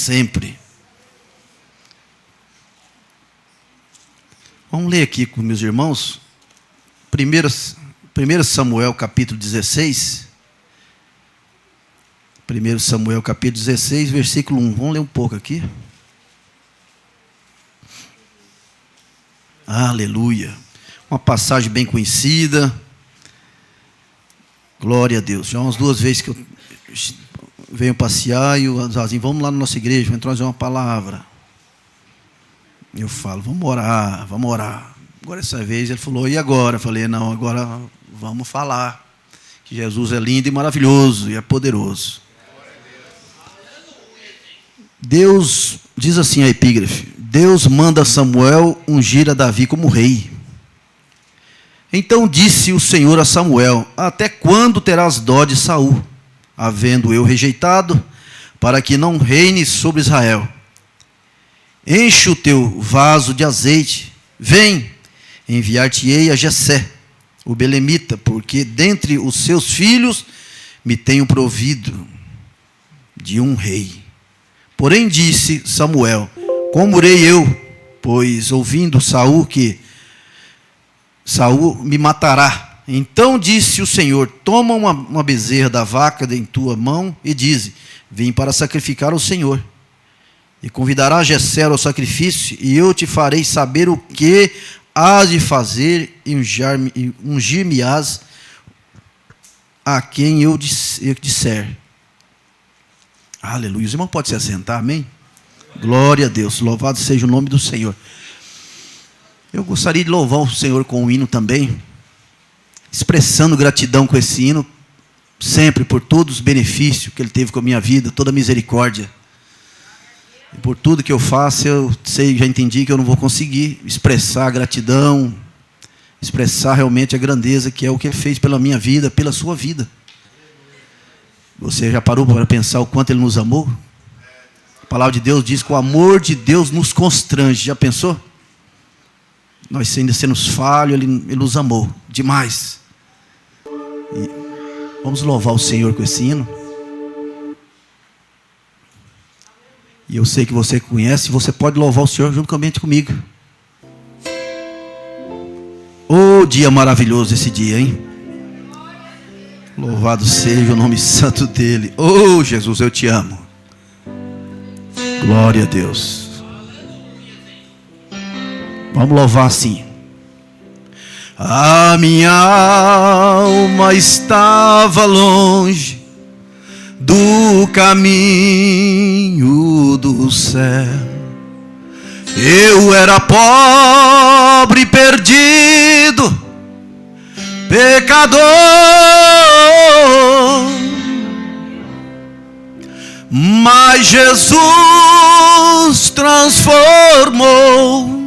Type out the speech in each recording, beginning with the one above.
sempre. Vamos ler aqui com meus irmãos, 1 Samuel capítulo 16, 1 Samuel capítulo 16, versículo 1, vamos ler um pouco aqui. Aleluia, uma passagem bem conhecida, glória a Deus. Já umas 2 vezes que eu venho passear e o Zazinho, vamos lá na nossa igreja, vamos trazer uma palavra. Eu falo, vamos orar, vamos orar. Agora essa vez ele falou, e agora? Eu falei, não, agora vamos falar que Jesus é lindo e maravilhoso e é poderoso. Deus, diz assim a epígrafe, Deus manda Samuel ungir a Davi como rei. Então disse o Senhor a Samuel, até quando terás dó de Saul, havendo eu rejeitado, para que não reine sobre Israel? Enche o teu vaso de azeite, vem, enviar-te-ei a Jessé, o belemita, porque dentre os seus filhos me tenho provido de um rei. Porém disse Samuel, como irei eu, pois ouvindo Saul que Saul me matará. Então disse o Senhor, toma uma bezerra da vaca em tua mão e dize, vim para sacrificar ao Senhor. E convidará Jessé ao sacrifício, e eu te farei saber o que hás de fazer, e ungir-me-ás a quem eu disser. Aleluia. Os irmãos podem se assentar, amém? Glória a Deus, louvado seja o nome do Senhor. Eu gostaria de louvar o Senhor com um hino também, expressando gratidão com esse hino, sempre por todos os benefícios que Ele teve com a minha vida, toda a misericórdia. E por tudo que eu faço, eu sei, já entendi que eu não vou conseguir expressar a gratidão, expressar realmente a grandeza que é o que Ele fez pela minha vida, pela sua vida. Você já parou para pensar o quanto Ele nos amou? A palavra de Deus diz que o amor de Deus nos constrange. Já pensou? Nós ainda sendo falhos, Ele nos amou demais. E vamos louvar o Senhor com esse hino. E eu sei que você conhece, você pode louvar o Senhor juntamente comigo. Oh, dia maravilhoso esse dia, hein? Louvado seja o nome santo dEle. Oh, Jesus, eu te amo. Glória a Deus. Vamos louvar assim. A minha alma estava longe do caminho do céu. Eu era pobre, perdido, pecador, mas Jesus transformou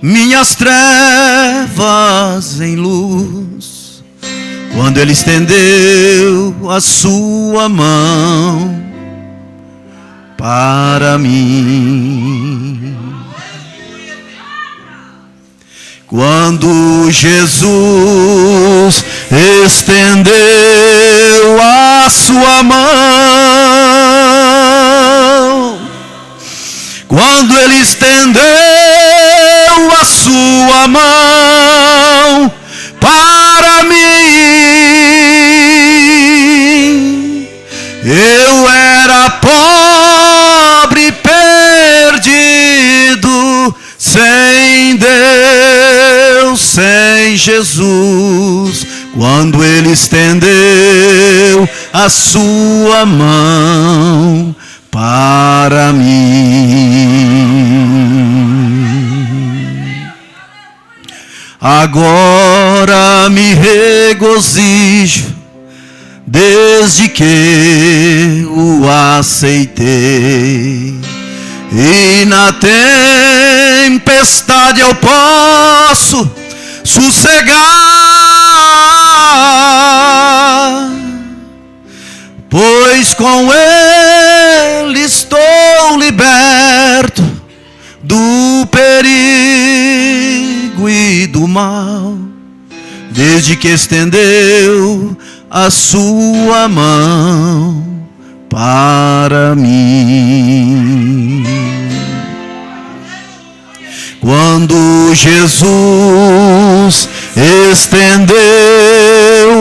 minhas trevas em luz, quando Ele estendeu a sua mão para mim. Quando Jesus estendeu a sua mão, quando Ele estendeu a sua mão para mim, eu era pobre, perdido, sem Deus, sem Jesus. Quando Ele estendeu a sua mão para mim, agora me regozijo desde que o aceitei, e na tempestade eu posso sossegar, pois com Ele estou liberto do perigo e do mal, desde que estendeu a sua mão para mim. Quando Jesus estendeu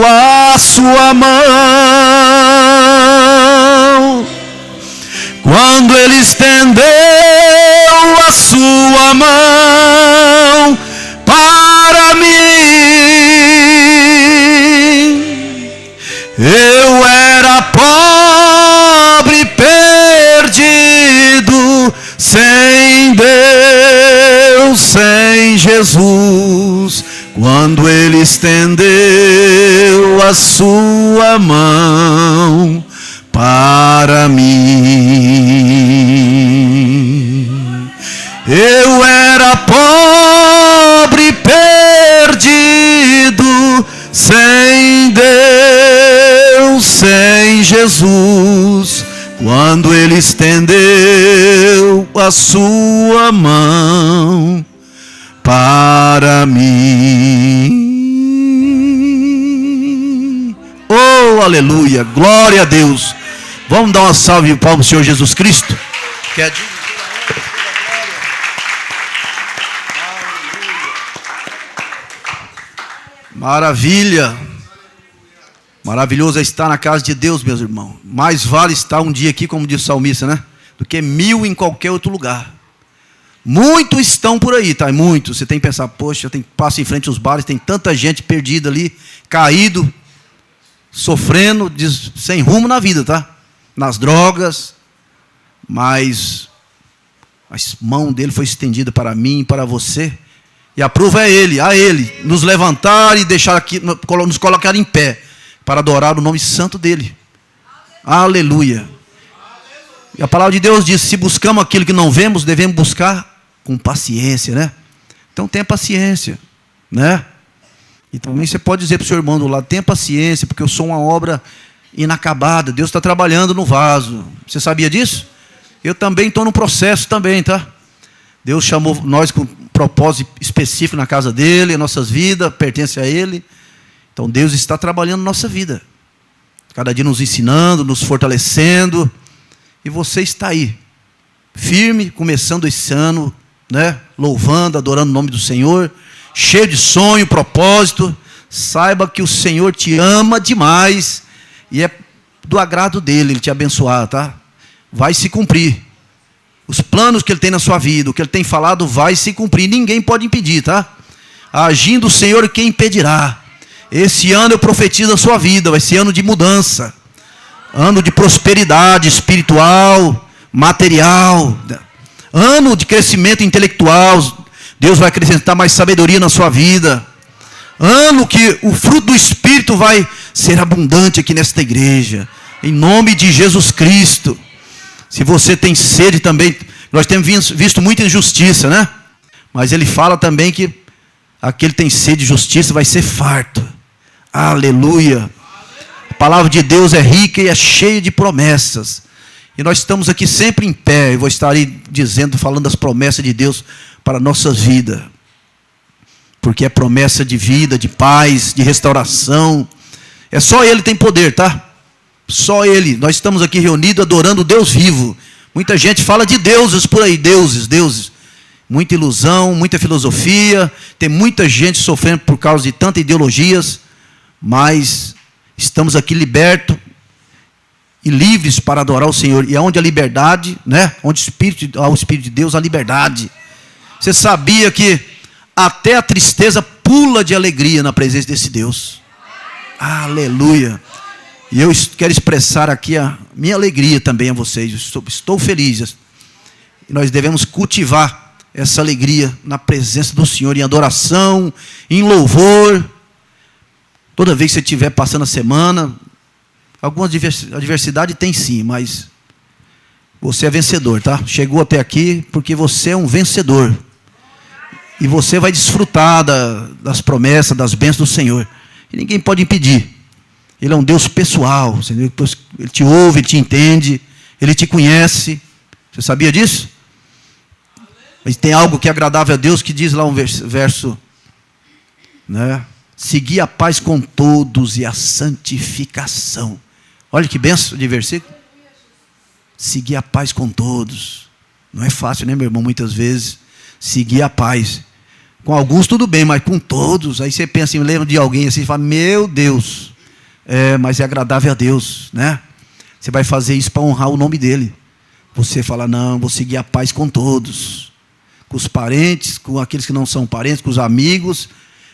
a sua mão, quando Ele estendeu a sua mão para mim, eu era pobre, perdido, sem Deus, sem Jesus. Quando Ele estendeu a sua mão para mim, eu era pobre, perdido, sem Deus, sem Jesus. Quando Ele estendeu a sua mão para mim. Oh, aleluia, glória a Deus. Vamos dar uma salve de palmas ao Senhor Jesus Cristo, que é digno. Maravilha. Maravilhoso é estar na casa de Deus, meus irmãos. Mais vale estar um dia aqui, como diz o salmista, né? Do que 1000 em qualquer outro lugar. Muitos estão por aí, tá? Muitos. Você tem que pensar, poxa, passa em frente aos bares, tem tanta gente perdida ali, caído, sofrendo, sem rumo na vida, tá? Nas drogas. Mas a mão dele foi estendida para mim e para você. E a prova é Ele, a Ele, nos levantar e deixar aqui, nos colocar em pé, para adorar o nome santo dEle. Aleluia. E a palavra de Deus diz, se buscamos aquilo que não vemos, devemos buscar com paciência, né? Então tenha paciência, né? E também você pode dizer para o seu irmão do lado, tenha paciência, porque eu sou uma obra inacabada, Deus está trabalhando no vaso. Você sabia disso? Eu também estou no processo também, tá? Deus chamou nós com um propósito específico na casa dEle, nossas vidas pertencem a Ele. Então Deus está trabalhando na nossa vida, cada dia nos ensinando, nos fortalecendo, e você está aí, firme, começando esse ano, né? Louvando, adorando o nome do Senhor, cheio de sonho, propósito. Saiba que o Senhor te ama demais, e é do agrado dEle, Ele te abençoar, tá? Vai se cumprir, os planos que Ele tem na sua vida, o que Ele tem falado vai se cumprir, ninguém pode impedir, tá? Agindo o Senhor, quem impedirá? Esse ano eu profetizo a sua vida, vai ser ano de mudança, ano de prosperidade espiritual, material, ano de crescimento intelectual. Deus vai acrescentar mais sabedoria na sua vida, ano que o fruto do Espírito vai ser abundante aqui nesta igreja, em nome de Jesus Cristo. Se você tem sede também, nós temos visto muita injustiça, né? Mas Ele fala também que aquele que tem sede de justiça vai ser farto. Aleluia. A palavra de Deus é rica e é cheia de promessas. E nós estamos aqui sempre em pé. Eu vou estar aí dizendo, falando das promessas de Deus para a nossa vida. Porque é promessa de vida, de paz, de restauração. É só Ele tem poder, tá? Só Ele. Nós estamos aqui reunidos adorando o Deus vivo. Muita gente fala de deuses por aí, deuses. Muita ilusão, muita filosofia. Tem muita gente sofrendo por causa de tantas ideologias. Mas estamos aqui libertos e livres para adorar o Senhor. E aonde a liberdade, né? Onde há o Espírito de Deus, a liberdade. Você sabia que até a tristeza pula de alegria na presença desse Deus? Aleluia. E eu quero expressar aqui a minha alegria também a vocês. Estou feliz. E nós devemos cultivar essa alegria na presença do Senhor, em adoração, em louvor. Toda vez que você estiver passando a semana, alguma adversidade tem sim, mas você é vencedor, tá? Chegou até aqui porque você é um vencedor. E você vai desfrutar das promessas, das bênçãos do Senhor. E ninguém pode impedir. Ele é um Deus pessoal. Ele te ouve, Ele te entende, Ele te conhece. Você sabia disso? Mas tem algo que é agradável a Deus, que diz lá um verso, né? Seguir a paz com todos e a santificação. Olha que benção de versículo. Seguir a paz com todos. Não é fácil, né, meu irmão? Muitas vezes seguir a paz. Com alguns tudo bem, mas com todos. Aí você pensa, lembra de alguém assim e fala, meu Deus, mas é agradável a Deus, né? Você vai fazer isso para honrar o nome dele. Você fala, não, vou seguir a paz com todos. Com os parentes, com aqueles que não são parentes, com os amigos.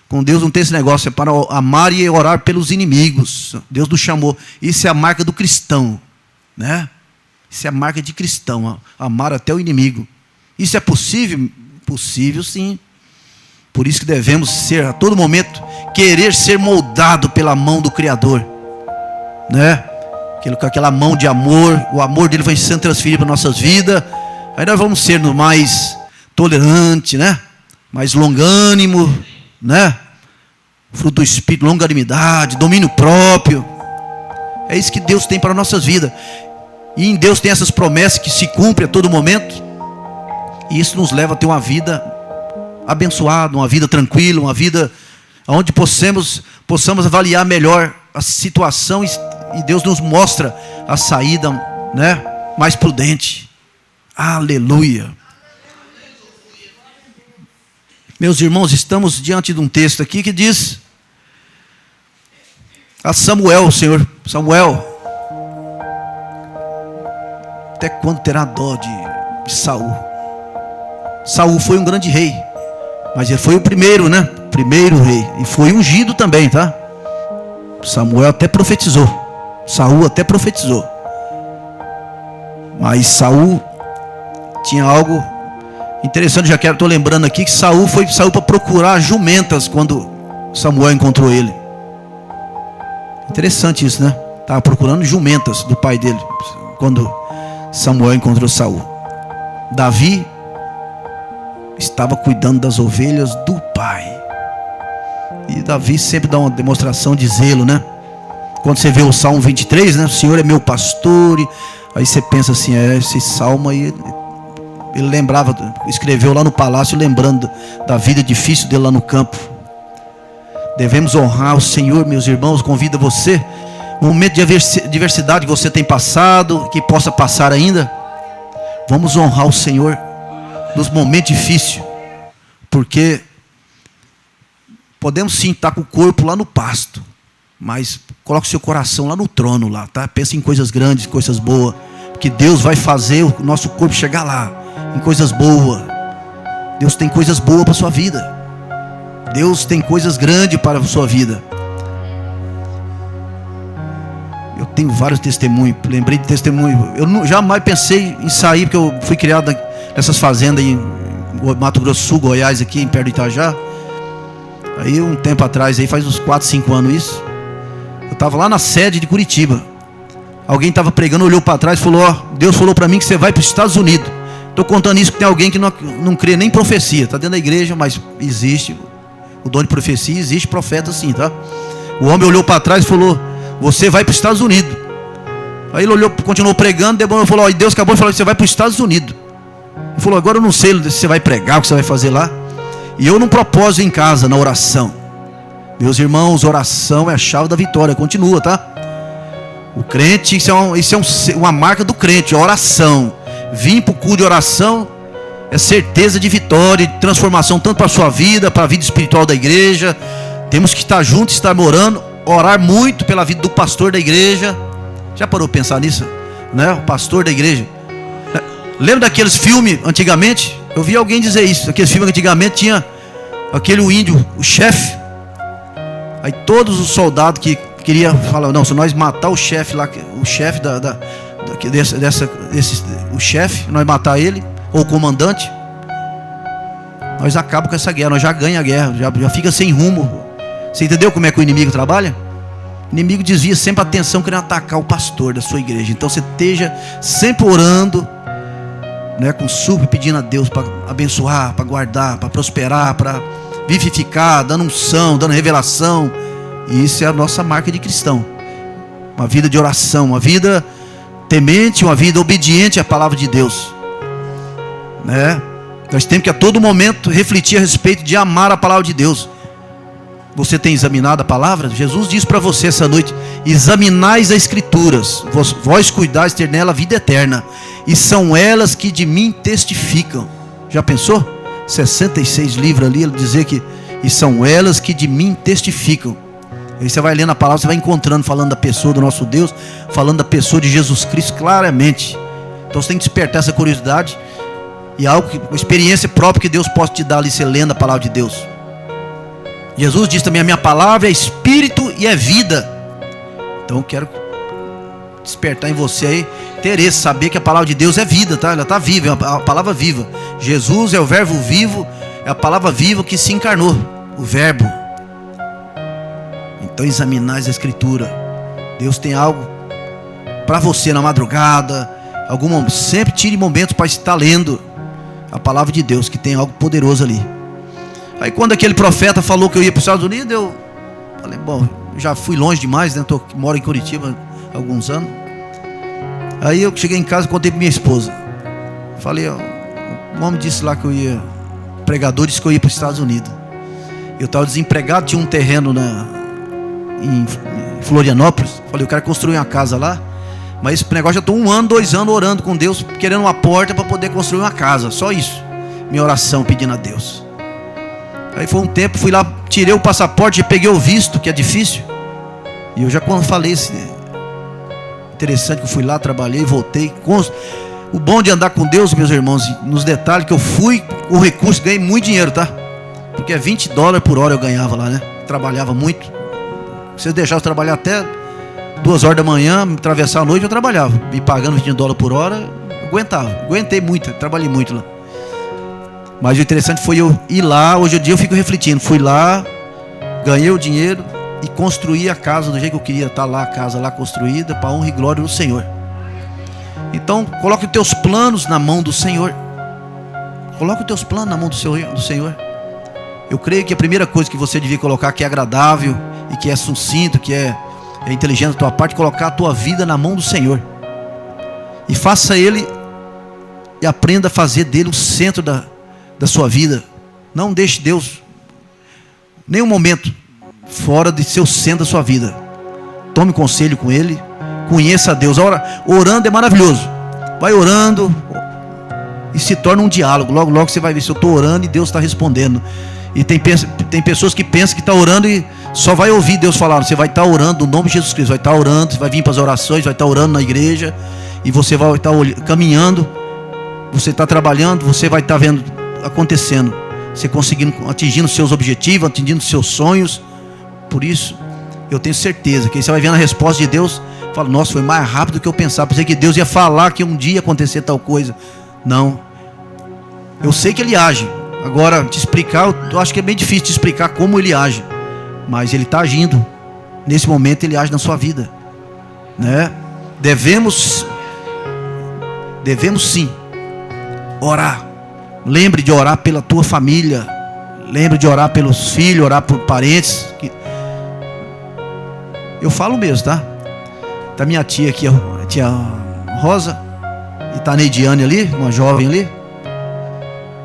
Com Deus não tem esse negócio, é para amar e orar pelos inimigos. Deus nos chamou. Isso é a marca do cristão, né? Isso é a marca de cristão, amar até o inimigo. Isso é possível? Possível, sim. Por isso que devemos ser, a todo momento, querer ser moldado pela mão do Criador, né? Aquela mão de amor, o amor dele vai sendo transferido para nossas vidas. Aí nós vamos ser mais tolerante, né? Mais longânimo, né? Fruto do Espírito, longanimidade, domínio próprio. É isso que Deus tem para nossas vidas. E em Deus tem essas promessas que se cumprem a todo momento. E isso nos leva a ter uma vida abençoada, uma vida tranquila, uma vida onde possamos avaliar melhor a situação e Deus nos mostra a saída, né, mais prudente. Aleluia. Meus irmãos, estamos diante de um texto aqui que diz a Samuel, Senhor, Samuel, até quando terá dó de Saul? Saul foi um grande rei, mas ele foi o primeiro, né? Primeiro rei. E foi ungido também, tá? Samuel até profetizou. Saul até profetizou. Mas Saul tinha algo interessante, estou lembrando aqui que Saul saiu para procurar jumentas quando Samuel encontrou ele. Interessante isso, né? Estava procurando jumentas do pai dele quando Samuel encontrou Saul. Davi estava cuidando das ovelhas do pai. E Davi sempre dá uma demonstração de zelo, né? Quando você vê o Salmo 23, né? O Senhor é meu pastor. Aí você pensa assim, esse salmo aí, ele lembrava, escreveu lá no palácio, lembrando da vida difícil dele lá no campo. Devemos honrar o Senhor, meus irmãos. Convido você, no momento de adversidade que você tem passado, que possa passar ainda, vamos honrar o Senhor nos momentos difíceis, porque podemos sim estar com o corpo lá no pasto, mas coloque seu coração lá no trono lá, tá? Pense em coisas grandes, coisas boas, porque Deus vai fazer o nosso corpo chegar lá, em coisas boas. Deus tem coisas boas para a sua vida. Deus tem coisas grandes para a sua vida. Eu tenho vários testemunhos, lembrei de testemunho. Eu jamais pensei em sair, porque eu fui criado nessas fazendas em Mato Grosso do Sul, Goiás, aqui perto de Itajá. Aí um tempo atrás, aí faz uns 4, 5 anos isso, eu estava lá na sede de Curitiba. Alguém estava pregando, olhou para trás e falou, Deus falou para mim que você vai para os Estados Unidos. Estou contando isso porque tem alguém que não crê nem em profecia. Está dentro da igreja, mas existe o dom de profecia, existe profeta sim, tá? O homem olhou para trás e falou, você vai para os Estados Unidos. Aí ele olhou, continuou pregando, depois falou, Deus acabou de falar que você vai para os Estados Unidos. Ele falou, agora eu não sei se você vai pregar, o que você vai fazer lá. E eu num propósito em casa, na oração. Meus irmãos, oração é a chave da vitória. Continua, tá? O crente, isso é uma marca do crente, a oração. Vir para o culto de oração é certeza de vitória, de transformação, tanto para a sua vida, para a vida espiritual da igreja. Temos que estar juntos, estar orando, orar muito pela vida do pastor da igreja. Já parou para pensar nisso? Né? O pastor da igreja. Lembra daqueles filmes antigamente? Eu vi alguém dizer isso. Aqueles filmes antigamente tinha aquele índio, o chefe. Aí todos os soldados que queriam falar, não, se nós matar o chefe lá, o chefe o chefe, nós matar ele, ou o comandante, nós acabamos com essa guerra, nós já ganhamos a guerra, já fica sem rumo. Você entendeu como é que o inimigo trabalha? O inimigo desvia sempre a atenção querendo atacar o pastor da sua igreja. Então você esteja sempre orando, né, com súplica, pedindo a Deus para abençoar, para guardar, para prosperar, para vivificar, dando unção, dando revelação. E isso é a nossa marca de cristão. Uma vida de oração, uma vida temente, uma vida obediente à palavra de Deus, né? Nós temos que a todo momento refletir a respeito de amar a palavra de Deus. Você tem examinado a palavra? Jesus diz para você essa noite, examinais as escrituras, vós cuidais ter nela a vida eterna, e são elas que de mim testificam. Já pensou? 66 livros ali, ele dizer que e são elas que de mim testificam. Aí você vai lendo a palavra, você vai encontrando, falando da pessoa do nosso Deus, falando da pessoa de Jesus Cristo claramente. Então você tem que despertar essa curiosidade e algo que, uma experiência própria que Deus possa te dar ali, você lendo a palavra de Deus. Jesus diz também: a minha palavra é espírito e é vida. Então eu quero despertar em você aí interesse, saber que a palavra de Deus é vida, tá? Ela está viva, é a palavra viva. Jesus é o verbo vivo, é a palavra viva que se encarnou, o verbo. Então examinais a escritura. Deus tem algo para você na madrugada, sempre tire momentos para estar lendo a palavra de Deus, que tem algo poderoso ali. Aí quando aquele profeta falou que eu ia para os Estados Unidos, eu falei, bom, já fui longe demais, né? Moro em Curitiba há alguns anos. Aí eu cheguei em casa e contei para minha esposa. Falei, ó, o homem disse lá que eu ia, o pregador disse que eu ia para os Estados Unidos. Eu estava desempregado, tinha um terreno em Florianópolis. Falei, eu quero construir uma casa lá. Mas esse negócio, já estou 1 ano, 2 anos orando com Deus, querendo uma porta para poder construir uma casa. Só isso, minha oração pedindo a Deus. Aí foi um tempo, fui lá, tirei o passaporte, já peguei o visto, que é difícil. E eu já quando falei, interessante que eu fui lá, trabalhei, voltei. O bom de andar com Deus, meus irmãos, nos detalhes, que eu fui com recurso, ganhei muito dinheiro, tá? Porque é $20 por hora eu ganhava lá, né? Trabalhava muito. Se eu deixasse trabalhar até 2 horas da manhã, atravessar a noite, eu trabalhava. Me pagando $20 por hora, aguentei muito, trabalhei muito lá. Mas o interessante foi eu ir lá. Hoje em dia eu fico refletindo. Fui lá, ganhei o dinheiro e construí a casa do jeito que eu queria. Estar lá, a casa lá construída, para a honra e glória do Senhor. Então coloque os teus planos na mão do Senhor. Coloque os teus planos na mão do Senhor. Eu creio que a primeira coisa que você devia colocar, que é agradável e que é sucinto, que é inteligente da tua parte, colocar a tua vida na mão do Senhor. E faça Ele, e aprenda a fazer dele o centro da sua vida. Não deixe Deus nenhum momento fora de ser o centro da sua vida. Tome conselho com Ele, conheça a Deus. Orando é maravilhoso. Vai orando e se torna um diálogo. Logo, logo você vai ver se eu estou orando e Deus está respondendo. E tem pessoas que pensam que está orando e só vai ouvir Deus falar. Você vai estar orando no nome de Jesus Cristo, vai estar orando, você vai vir para as orações, vai estar orando na igreja, e você vai estar caminhando, você está trabalhando, você vai estar vendo acontecendo, você atingindo seus objetivos, atingindo seus sonhos. Por isso eu tenho certeza que você vai vendo a resposta de Deus. Fala, nossa, foi mais rápido do que eu pensava. Pensei que Deus ia falar que um dia ia acontecer tal coisa. Não, eu sei que Ele age. Agora, te explicar, eu acho que é bem difícil te explicar como Ele age, mas Ele está agindo. Nesse momento Ele age na sua vida, né? Devemos sim orar. Lembre de orar pela tua família. Lembre de orar pelos filhos, orar por parentes. Eu falo mesmo, tá? Tá minha tia aqui, a tia Rosa, e tá a Neidiane ali, uma jovem ali.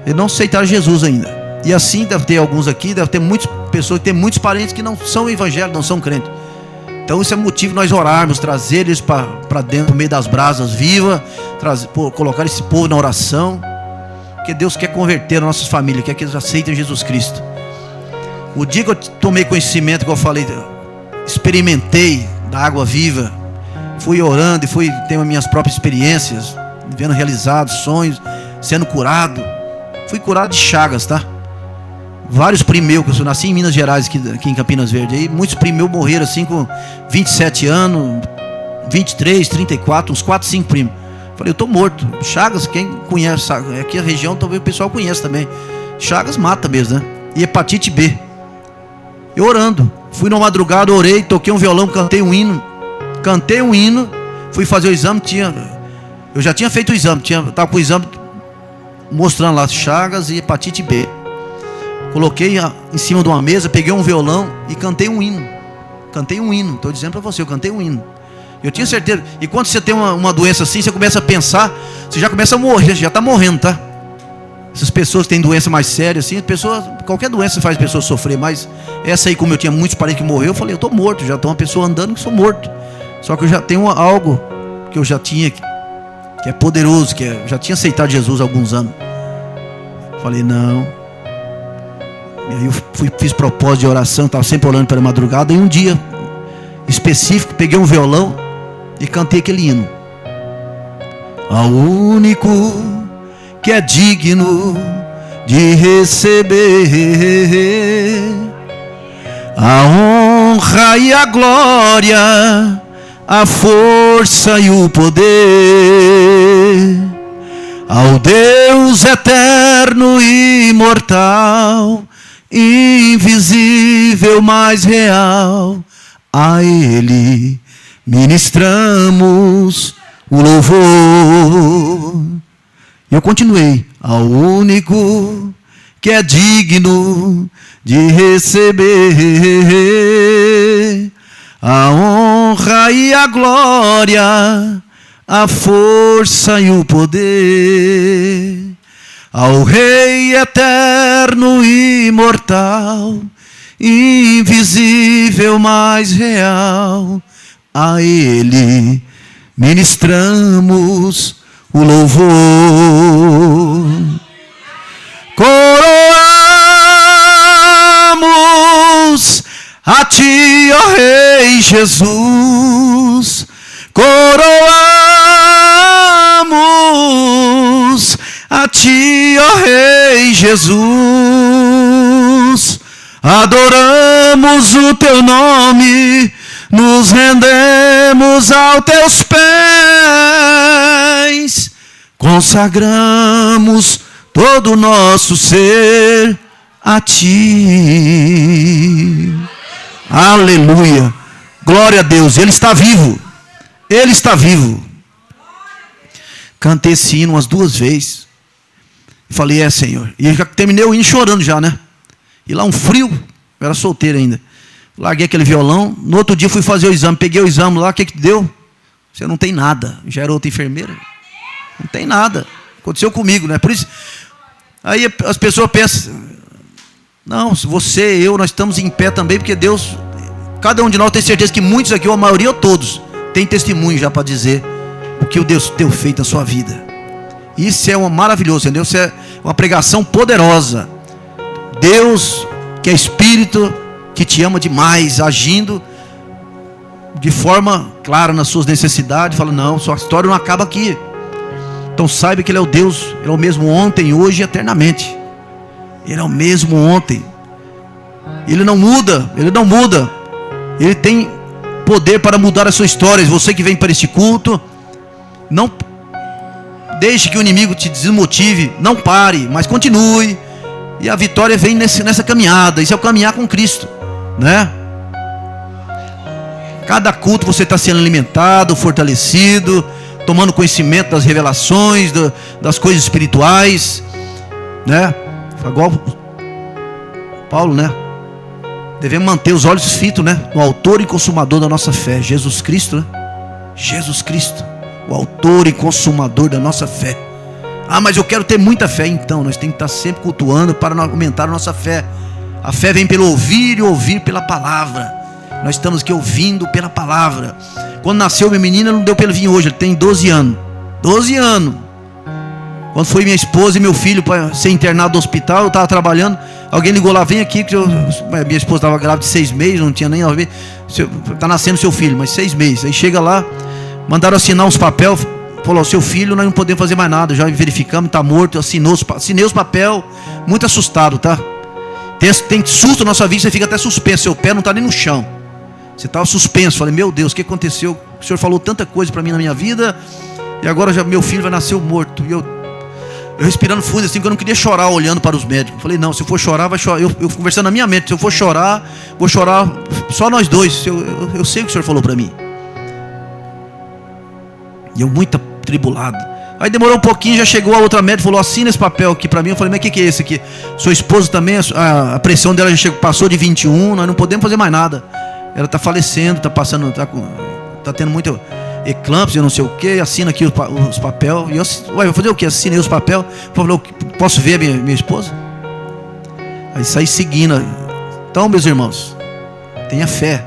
Eles não aceitaram Jesus ainda. E assim deve ter alguns aqui, deve ter muitas pessoas, tem muitos parentes que não são evangélicos, não são crentes. Então isso é motivo de nós orarmos, trazer eles para dentro, no meio das brasas vivas, colocar esse povo na oração. Porque Deus quer converter as nossas famílias, quer que eles aceitem Jesus Cristo. O dia que eu tomei conhecimento, que eu falei, experimentei da água viva, fui orando e fui tendo minhas próprias experiências, vendo realizados sonhos, sendo curado. Fui curado de chagas, tá? Vários primos meus, que eu nasci em Minas Gerais, aqui em Campinas Verde, aí muitos primos meus morreram assim com 27 anos, 23, 34, uns 4, 5 primos. Falei, eu estou morto. Chagas, quem conhece, aqui a região talvez o pessoal conhece também. Chagas mata mesmo, né? E hepatite B. Eu orando, fui na madrugada, orei, toquei um violão, cantei um hino, fui fazer o exame, eu já tinha feito o exame, estava com o exame mostrando lá chagas e hepatite B. Coloquei em cima de uma mesa, peguei um violão e cantei um hino. Estou dizendo para você, eu cantei um hino. Eu tinha certeza. E quando você tem uma doença assim, você começa a pensar, você já começa a morrer, você já está morrendo, tá? Essas pessoas que têm doença mais séria assim, qualquer doença faz a pessoa sofrer, mas essa aí, como eu tinha muitos parentes que morreram, eu falei, eu estou morto, já estou uma pessoa andando que sou morto. Só que eu já tenho algo que eu já tinha, que é poderoso, eu já tinha aceitado Jesus há alguns anos. Falei, não, E aí eu fiz propósito de oração, estava sempre orando pela madrugada. E um dia específico, peguei um violão e cantei aquele hino. Ao único que é digno de receber a honra e a glória, a força e o poder, ao Deus eterno e imortal, invisível, mas real, a Ele ministramos o louvor. E eu continuei. Ao único que é digno de receber a honra e a glória, a força e o poder, ao Rei eterno e imortal, invisível, mas real, a Ele ministramos o louvor. Coroamos a Ti, ó Rei Jesus, coroamos a Ti, ó Rei Jesus, adoramos o Teu nome, nos rendemos aos Teus pés, consagramos todo o nosso ser a Ti. Aleluia, glória a Deus, Ele está vivo, Ele está vivo. Cantei esse hino umas 2 vezes, falei, Senhor, e eu já terminei o hino chorando já, né? E lá um frio, eu era solteiro ainda, larguei aquele violão. No outro dia fui fazer o exame, peguei o exame lá, o que deu? Você não tem nada. Já era outra enfermeira, não tem nada, aconteceu comigo, né? Por isso, aí as pessoas pensam, não, você, eu, nós estamos em pé também, porque Deus, cada um de nós tem certeza que muitos aqui, ou a maioria ou todos, tem testemunho já para dizer o que o Deus tem feito na sua vida. Isso é maravilhoso, entendeu? Isso é uma pregação poderosa. Deus, que é Espírito, que te ama demais, agindo de forma clara nas suas necessidades, fala, não, sua história não acaba aqui. Então saiba que Ele é o Deus, Ele é o mesmo ontem, hoje e eternamente. Ele é o mesmo ontem. Ele não muda, Ele não muda. Ele tem poder para mudar a sua história. Você que vem para este culto, não deixe que o inimigo te desmotive, não pare, mas continue. E a vitória vem nessa caminhada. Isso é o caminhar com Cristo, né? Cada culto você está sendo alimentado, fortalecido, tomando conhecimento das revelações, das coisas espirituais, né? Igual Paulo, né? Devemos manter os olhos fitos, né? No autor e consumador da nossa fé, Jesus Cristo, né? Jesus Cristo, o autor e consumador da nossa fé. Ah, mas eu quero ter muita fé. Então, nós temos que estar sempre cultuando para aumentar a nossa fé. A fé vem pelo ouvir e ouvir pela palavra. Nós estamos aqui ouvindo pela palavra. Quando nasceu minha menina, não deu para ele vir hoje, ele tem 12 anos. 12 anos. Quando foi minha esposa e meu filho para ser internado no hospital, eu estava trabalhando, alguém ligou lá, vem aqui, que minha esposa estava grávida de 6 meses, não tinha nem a ver, está nascendo seu filho, mas 6 meses. Aí chega lá, mandaram assinar uns papéis, falou, seu filho, nós não podemos fazer mais nada, já verificamos, está morto, assinei os papéis, muito assustado, tá? Tem susto na nossa vida, você fica até suspenso, seu pé não está nem no chão, você estava suspenso. Falei, meu Deus, o que aconteceu? O Senhor falou tanta coisa para mim na minha vida, e agora já meu filho vai nascer morto. E eu respirando fundo assim, porque eu não queria chorar olhando para os médicos. Falei, não, se eu for chorar, vai chorar. Eu conversando na minha mente, se eu for chorar, vou chorar só nós dois. Eu sei o que o Senhor falou para mim. E eu muito atribulado. Aí demorou um pouquinho, já chegou a outra médica, falou, assina esse papel aqui para mim. Eu falei, mas o que é esse aqui? Sua esposa também, a pressão dela já chegou, passou de 21, nós não podemos fazer mais nada. Ela está falecendo, está passando, está tendo muito eclâmpsia, não sei o que, assina aqui os papéis. E eu, vou fazer o que? Assinei os papéis. Falei, posso ver a minha esposa? Aí saí seguindo. Então, meus irmãos, tenha fé,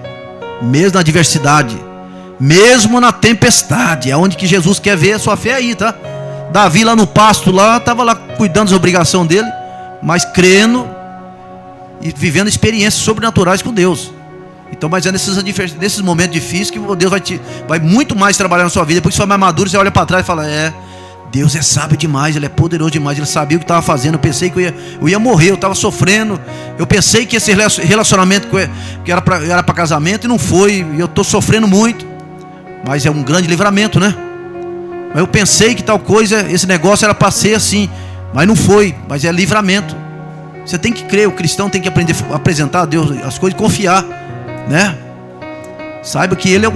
mesmo na adversidade, mesmo na tempestade, é onde que Jesus quer ver a sua fé aí, tá? Davi lá no pasto, lá, estava lá cuidando das obrigações dele, mas crendo e vivendo experiências sobrenaturais com Deus. Então, mas é nesses momentos difíceis que Deus vai muito mais trabalhar na sua vida. Depois que você for mais maduro, você olha para trás e fala: Deus é sábio demais, Ele é poderoso demais, Ele sabia o que estava fazendo. Eu pensei que eu ia morrer, eu estava sofrendo. Eu pensei que esse relacionamento que era para casamento, e não foi. E eu estou sofrendo muito. Mas é um grande livramento, né? Mas eu pensei que tal coisa, esse negócio era para ser assim, mas não foi. Mas é livramento. Você tem que crer, o cristão tem que aprender a apresentar a Deus as coisas e confiar, né? Saiba que Ele é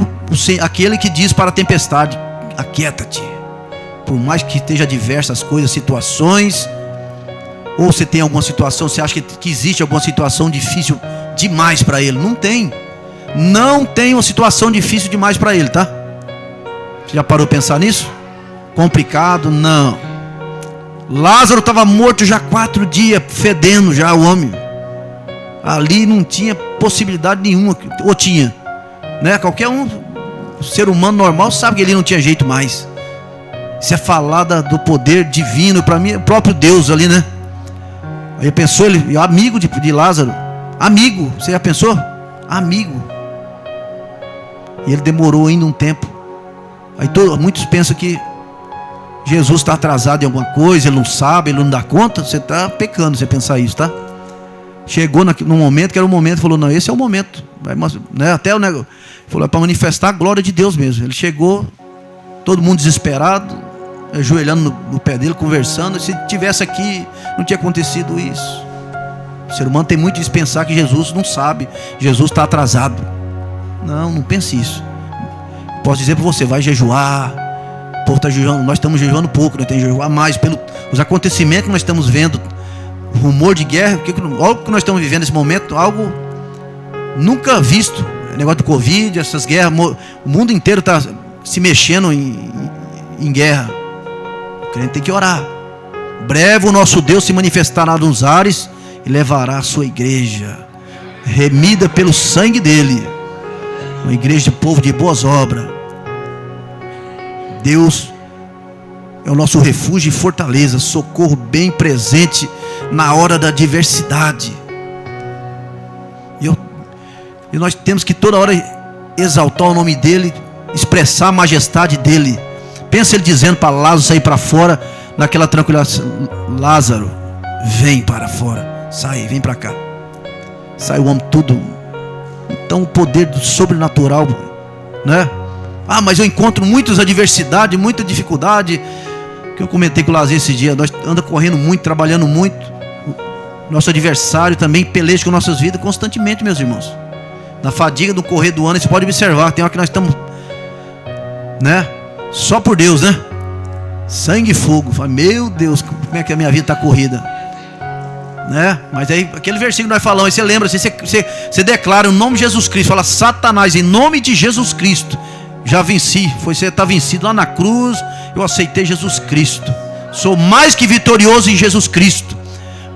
aquele que diz para a tempestade: aquieta-te. Por mais que esteja diversas coisas, situações, ou você tem alguma situação, você acha que existe alguma situação difícil demais para Ele. Não tem. Não tem uma situação difícil demais para Ele, tá? Você já parou para pensar nisso? Complicado? Não. Lázaro estava morto já 4 dias, fedendo já o homem. Ali não tinha possibilidade nenhuma, ou tinha, né? Qualquer ser humano normal sabe que ele não tinha jeito mais. Isso é falar do poder divino, para mim é o próprio Deus ali, né? Aí pensou, ele amigo de Lázaro, amigo, você já pensou? Amigo. E ele demorou ainda um tempo. Aí muitos pensam que Jesus está atrasado em alguma coisa, ele não sabe, ele não dá conta. Você está pecando você pensar isso, tá? Chegou num momento que era o momento, falou: não, esse é o momento, né? Até o negócio falou: é para manifestar a glória de Deus mesmo. Ele chegou, todo mundo desesperado, ajoelhando no pé dele, conversando. Se tivesse aqui, não tinha acontecido isso. O ser humano tem muito de pensar que Jesus não sabe, Jesus está atrasado. Não pense isso. Posso dizer para você: vai jejuar. O povo está jejuando, nós estamos jejuando pouco, nós temos que jejuar mais pelos acontecimentos que nós estamos vendo. Rumor de guerra, olha o que nós estamos vivendo nesse momento, algo nunca visto. O negócio do Covid, essas guerras, o mundo inteiro está se mexendo em guerra. O crente tem que orar. Breve o nosso Deus se manifestará nos ares e levará a sua igreja, remida pelo sangue dele, uma igreja de povo de boas obras. Deus é o nosso refúgio e fortaleza, socorro bem presente na hora da adversidade. E nós temos que toda hora exaltar o nome dele, expressar a majestade dele. Pensa ele dizendo para Lázaro sair para fora, naquela tranquilidade: Lázaro, vem para fora, sai, vem para cá. Sai o homem tudo. Então o poder do sobrenatural, né? Mas eu encontro muitas adversidades, muita dificuldade. Que eu comentei com o Lazer esse dia, nós andamos correndo muito, trabalhando muito. Nosso adversário também peleja com nossas vidas constantemente, meus irmãos. Na fadiga do correr do ano, você pode observar, tem hora que nós estamos, né? Só por Deus, né? Sangue e fogo. Meu Deus, como é que a minha vida está corrida, né? Mas aí, aquele versículo que nós falamos, aí você lembra, você declara o nome de Jesus Cristo, fala: Satanás, em nome de Jesus Cristo, já venci. Você está vencido lá na cruz. Eu aceitei Jesus Cristo, sou mais que vitorioso em Jesus Cristo.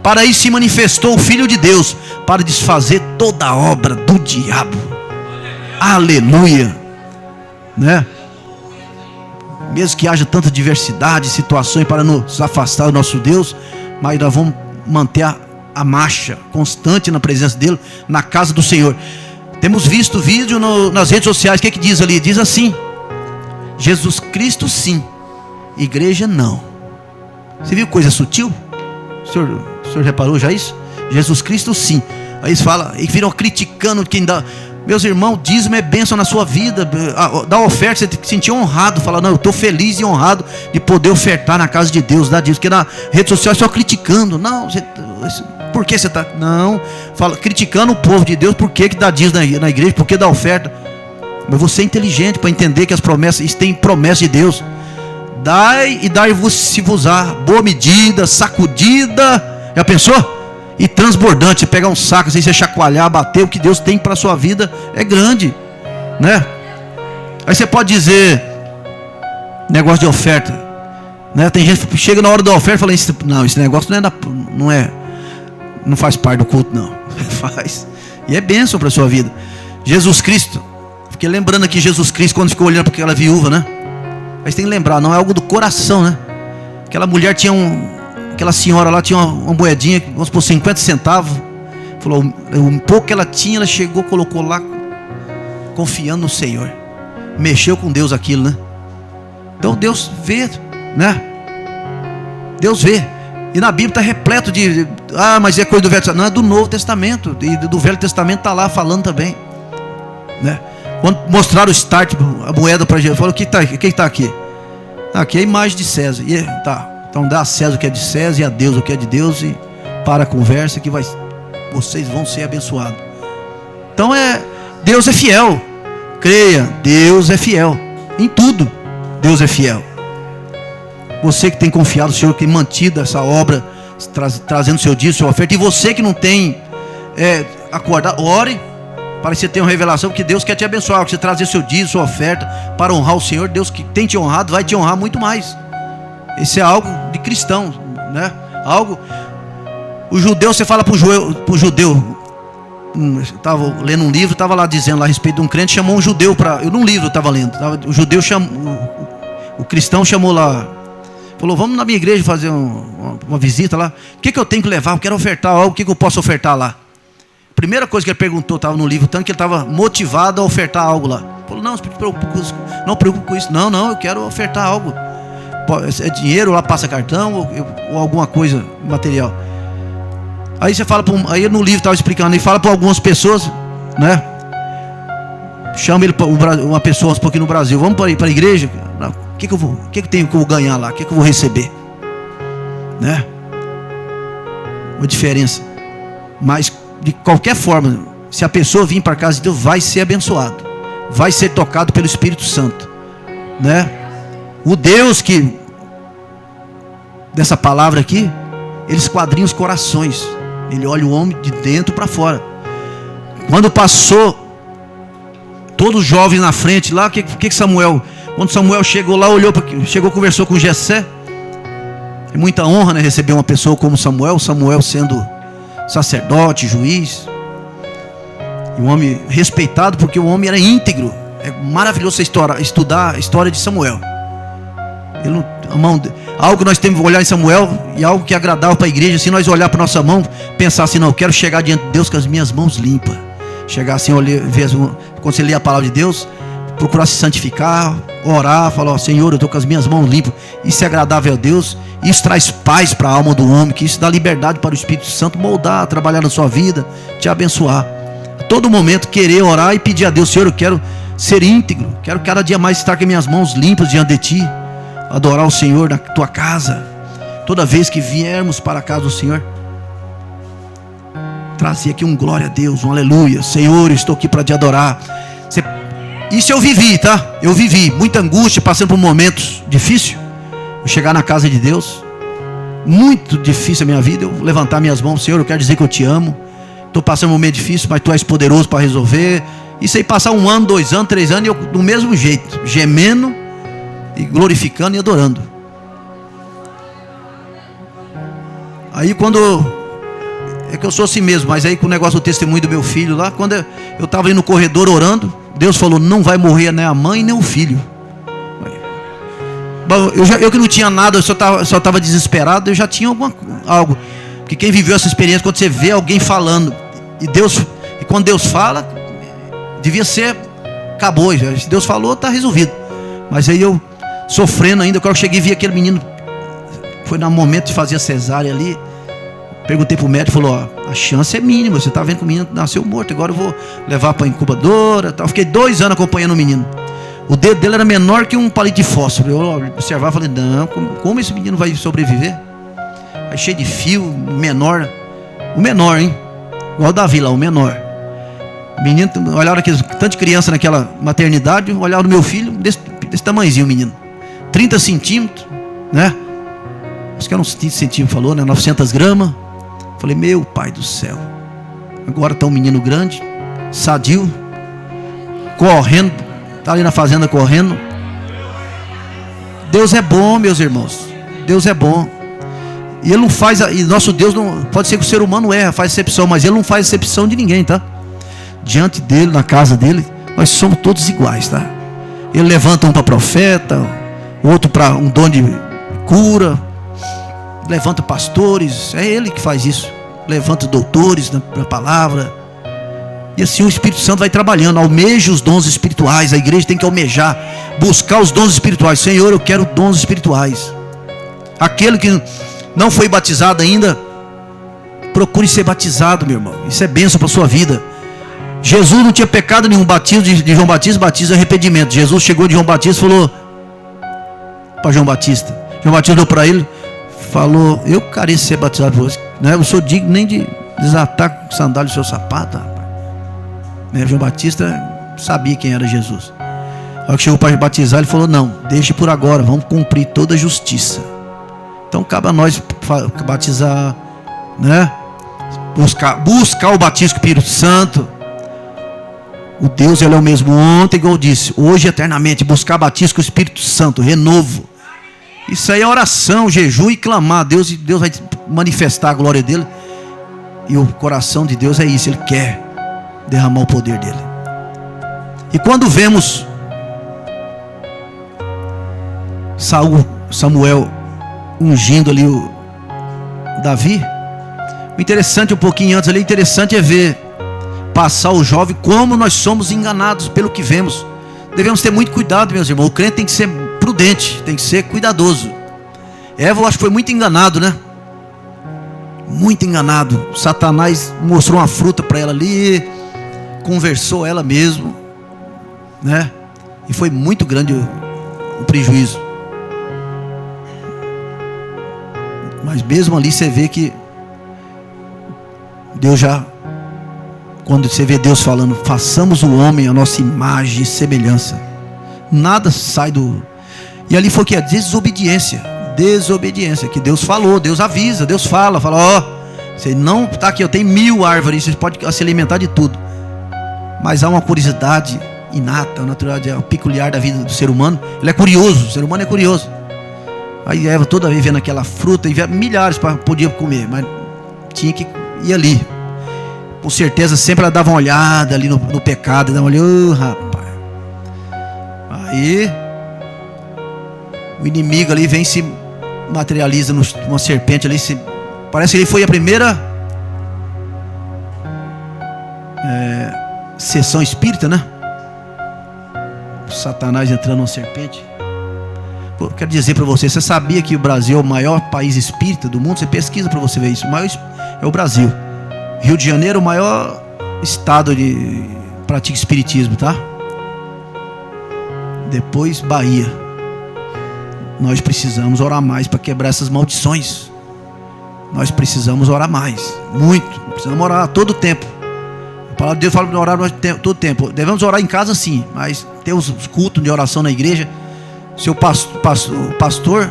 Para isso se manifestou o Filho de Deus, para desfazer toda a obra do diabo. Aleluia, né? Mesmo que haja tanta diversidade, situações para nos afastar do nosso Deus, mas nós vamos manter a marcha constante na presença dele, na casa do Senhor. Temos visto vídeo nas redes sociais. O que diz ali? Diz assim: Jesus Cristo sim, igreja não. Você viu coisa sutil? O senhor reparou já isso? Jesus Cristo sim. Aí eles falam, e viram criticando quem dá. Meus irmãos, dízimo é bênção na sua vida. Dá oferta, você tem que se sentir honrado. Fala: não, eu estou feliz e honrado de poder ofertar na casa de Deus, dar dízimo. Porque na rede social só criticando. Não, por que você está? Não, fala, criticando o povo de Deus. Por que dá dízimo na igreja? Por que dá oferta? Mas você é inteligente para entender que as promessas, isso tem promessa de Deus. Dai e dar-vos-se-vos-á, boa medida, sacudida, já pensou? E transbordante. Você pegar um saco assim, você chacoalhar, bater, o que Deus tem para a sua vida é grande, né? Aí você pode dizer, negócio de oferta, né? Tem gente que chega na hora da oferta e fala: não, esse negócio não faz parte do culto, não. Faz. E é bênção para a sua vida. Jesus Cristo, fiquei lembrando aqui Jesus Cristo quando ficou olhando para aquela viúva, né? Mas tem que lembrar, não é algo do coração, né? Aquela mulher tinha aquela senhora lá tinha uma moedinha, vamos por 50 centavos. Falou, um pouco que ela tinha, ela chegou, colocou lá, confiando no Senhor. Mexeu com Deus aquilo, né? Então Deus vê, né? Deus vê. E na Bíblia está repleto de... mas é coisa do Velho Testamento. Não, é do Novo Testamento. E do Velho Testamento está lá falando também, né? Quando mostraram o start, a moeda para Jesus, falou, o que está aqui? Aqui é a imagem de César. E, tá. Então dá a César o que é de César e a Deus o que é de Deus. E para a conversa que vocês vão ser abençoados. Então Deus é fiel. Creia, Deus é fiel. Em tudo, Deus é fiel. Você que tem confiado no Senhor, que tem mantido essa obra, trazendo seu dízimo, sua oferta. E você que não tem acordado, ore para que você tenha uma revelação, porque Deus quer te abençoar. Que você trazer seu dízimo, sua oferta, para honrar o Senhor. Deus que tem te honrado, vai te honrar muito mais. Esse é algo de cristão, né? Algo. O judeu, você fala para o judeu. Estava lendo um livro, estava lá dizendo lá a respeito de um crente, chamou um judeu para. Eu num livro estava lendo. O judeu chamou, o cristão chamou lá. Falou, vamos na minha igreja fazer uma visita lá. O que eu tenho que levar? Eu quero ofertar algo. O que eu posso ofertar lá? Primeira coisa que ele perguntou, estava no livro, tanto que ele estava motivado a ofertar algo lá. Falou, não se preocupe com isso. Não, eu quero ofertar algo. É dinheiro, lá passa cartão ou alguma coisa material. Aí você fala, aí no livro estava explicando, ele fala para algumas pessoas, né? Chama ele para uma pessoa um pouquinho no Brasil. Vamos para a igreja? O que eu tenho que eu vou ganhar lá? O que eu vou receber? Né? Uma diferença. Mas de qualquer forma, se a pessoa vir para a casa de Deus, vai ser abençoado, vai ser tocado pelo Espírito Santo, né? O Deus que dessa palavra aqui, ele esquadrinha os corações. Ele olha o homem de dentro para fora. Quando passou todos os jovens na frente lá, que Samuel, quando Samuel chegou lá, conversou com Jessé. É muita honra, né, receber uma pessoa como Samuel sendo sacerdote, juiz, e um homem respeitado, porque o homem era íntegro. É maravilhoso você estudar a história de Samuel. Algo que nós temos que olhar em Samuel, e algo que é agradável para a igreja, se nós olhar para a nossa mão, pensar assim, não, eu quero chegar diante de Deus com as minhas mãos limpas. Chegar assim, quando você lê a palavra de Deus, procurar se santificar, orar, falar, Senhor, eu estou com as minhas mãos limpas. Isso é agradável a Deus. Isso traz paz para a alma do homem, que isso dá liberdade para o Espírito Santo moldar, trabalhar na sua vida, te abençoar. A todo momento querer orar e pedir a Deus, Senhor, eu quero ser íntegro, quero cada dia mais estar com as minhas mãos limpas diante de Ti, adorar o Senhor na Tua casa. Toda vez que viermos para a casa do Senhor, trazer aqui um glória a Deus, um aleluia. Senhor, eu estou aqui para te adorar. Isso eu vivi, tá? Eu vivi muita angústia, passando por momentos difíceis. Eu chegar na casa de Deus, muito difícil a minha vida. Eu levantar minhas mãos, Senhor, eu quero dizer que eu te amo. Estou passando um momento difícil, mas Tu és poderoso para resolver. Isso aí passar 1 ano, 2 anos, 3 anos, e eu do mesmo jeito, gemendo e glorificando e adorando. Aí quando... É que eu sou assim mesmo, mas aí com o negócio do testemunho do meu filho lá, quando eu estava ali no corredor orando, Deus falou, não vai morrer nem a mãe nem o filho. Eu que não tinha nada, eu só estava desesperado, eu já tinha algo. Porque quem viveu essa experiência, quando você vê alguém falando, e quando Deus fala, devia ser, acabou, se Deus falou, está resolvido. Mas aí eu, sofrendo ainda, quando eu cheguei e vi aquele menino, foi no momento de fazer a cesárea ali, perguntei para o médico, falou, a chance é mínima, você está vendo que o menino nasceu morto, agora eu vou levar para a incubadora, tal. Fiquei 2 anos acompanhando o menino. O dedo dele era menor que um palito de fósforo. Eu observava e falei, não, como esse menino vai sobreviver? Aí cheio de fio, menor. O menor, hein? Igual o Davi lá, o menor. O menino, olharam aqui, tanto de criança naquela maternidade, olharam no meu filho, desse tamanhozinho o menino. 30 centímetros, né? Acho que era uns 30 centímetros, falou, né? 900 gramas. Falei, meu pai do céu. Agora está um menino grande, sadio, correndo, está ali na fazenda correndo. Deus é bom, meus irmãos. Deus é bom. E Ele não faz, e nosso Deus não, pode ser que o ser humano erra, faz exceção, mas Ele não faz exceção de ninguém, tá? Diante dele, na casa dele, nós somos todos iguais, tá? Ele levanta um para profeta, outro para um dom de cura, levanta pastores, é Ele que faz isso. levanta doutores na palavra. E assim o Espírito Santo vai trabalhando. Almeje os dons espirituais. A igreja tem que almejar, buscar os dons espirituais. Senhor, eu quero dons espirituais. Aquele que não foi batizado ainda, procure ser batizado, meu irmão. Isso é bênção para a sua vida. Jesus não tinha pecado nenhum. Batismo de João Batista, batismo é arrependimento. Jesus chegou de João Batista e falou para João Batista. João Batista olhou para ele, falou: eu careço de ser batizado por você, não é? Eu sou digno nem de desatar o sandália do seu sapato, rapaz. João Batista sabia quem era Jesus. A hora que chegou para batizar, ele falou: não, deixe por agora, vamos cumprir toda a justiça. Então cabe a nós batizar, né? Buscar o batismo do Espírito Santo. O Deus, ele é o mesmo ontem, igual eu disse, hoje e eternamente. Buscar batismo com o Espírito Santo, renovo. Isso aí é oração, jejum e clamar. Deus vai manifestar a glória dele. E o coração de Deus é isso, ele quer derramar o poder dele. E quando vemos Samuel ungindo ali o Davi, o interessante, um pouquinho antes ali, interessante é ver passar o jovem como nós somos enganados pelo que vemos. Devemos ter muito cuidado, meus irmãos. O crente tem que ser prudente, tem que ser cuidadoso. Eva, eu acho que foi muito enganado, né? Muito enganado. Satanás mostrou uma fruta para ela ali, conversou ela mesmo, né? E foi muito grande o prejuízo. Mas mesmo ali você vê que Deus já, quando você vê Deus falando, façamos o homem a nossa imagem e semelhança, nada sai do... E ali foi o que? A desobediência, que Deus falou, Deus avisa, Deus fala, ó, você não está aqui, eu tenho 1000 árvores, você pode se alimentar de tudo. Mas há uma curiosidade inata, natural, peculiar da vida do ser humano. Ele é curioso, o ser humano é curioso. Aí Eva toda vez vendo aquela fruta, e milhares para podia comer, mas tinha que ir ali. Com certeza sempre ela dava uma olhada ali no pecado, dava uma olhada, rapaz. Aí o inimigo ali vem, se materializa numa serpente ali, parece que ele foi a primeira sessão espírita, né? Satanás entrando numa serpente. Pô, quero dizer para você, você sabia que o Brasil é o maior país espírita do mundo? Você pesquisa para você ver isso. O maior é o Brasil. Rio de Janeiro, o maior estado de prática espiritismo, tá? Depois Bahia. Nós precisamos orar mais para quebrar essas maldições. Nós precisamos orar mais, muito. Precisamos orar todo o tempo. A palavra de Deus fala para orar todo o tempo. Devemos orar em casa sim, mas ter os cultos de oração na igreja. Seu pastor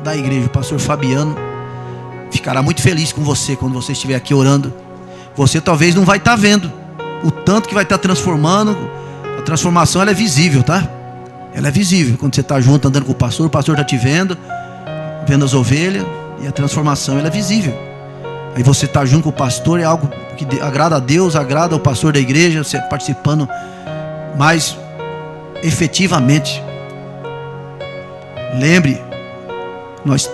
da igreja, o pastor Fabiano, ficará muito feliz com você quando você estiver aqui orando. Você talvez não vai estar vendo o tanto que vai estar transformando. A transformação, ela é visível, tá? Ela é visível. Quando você está junto andando com o pastor está te vendo as ovelhas, e a transformação, ela é visível. Aí você está junto com o pastor, é algo que agrada a Deus, agrada ao pastor da igreja, você participando mais efetivamente. Lembre, nós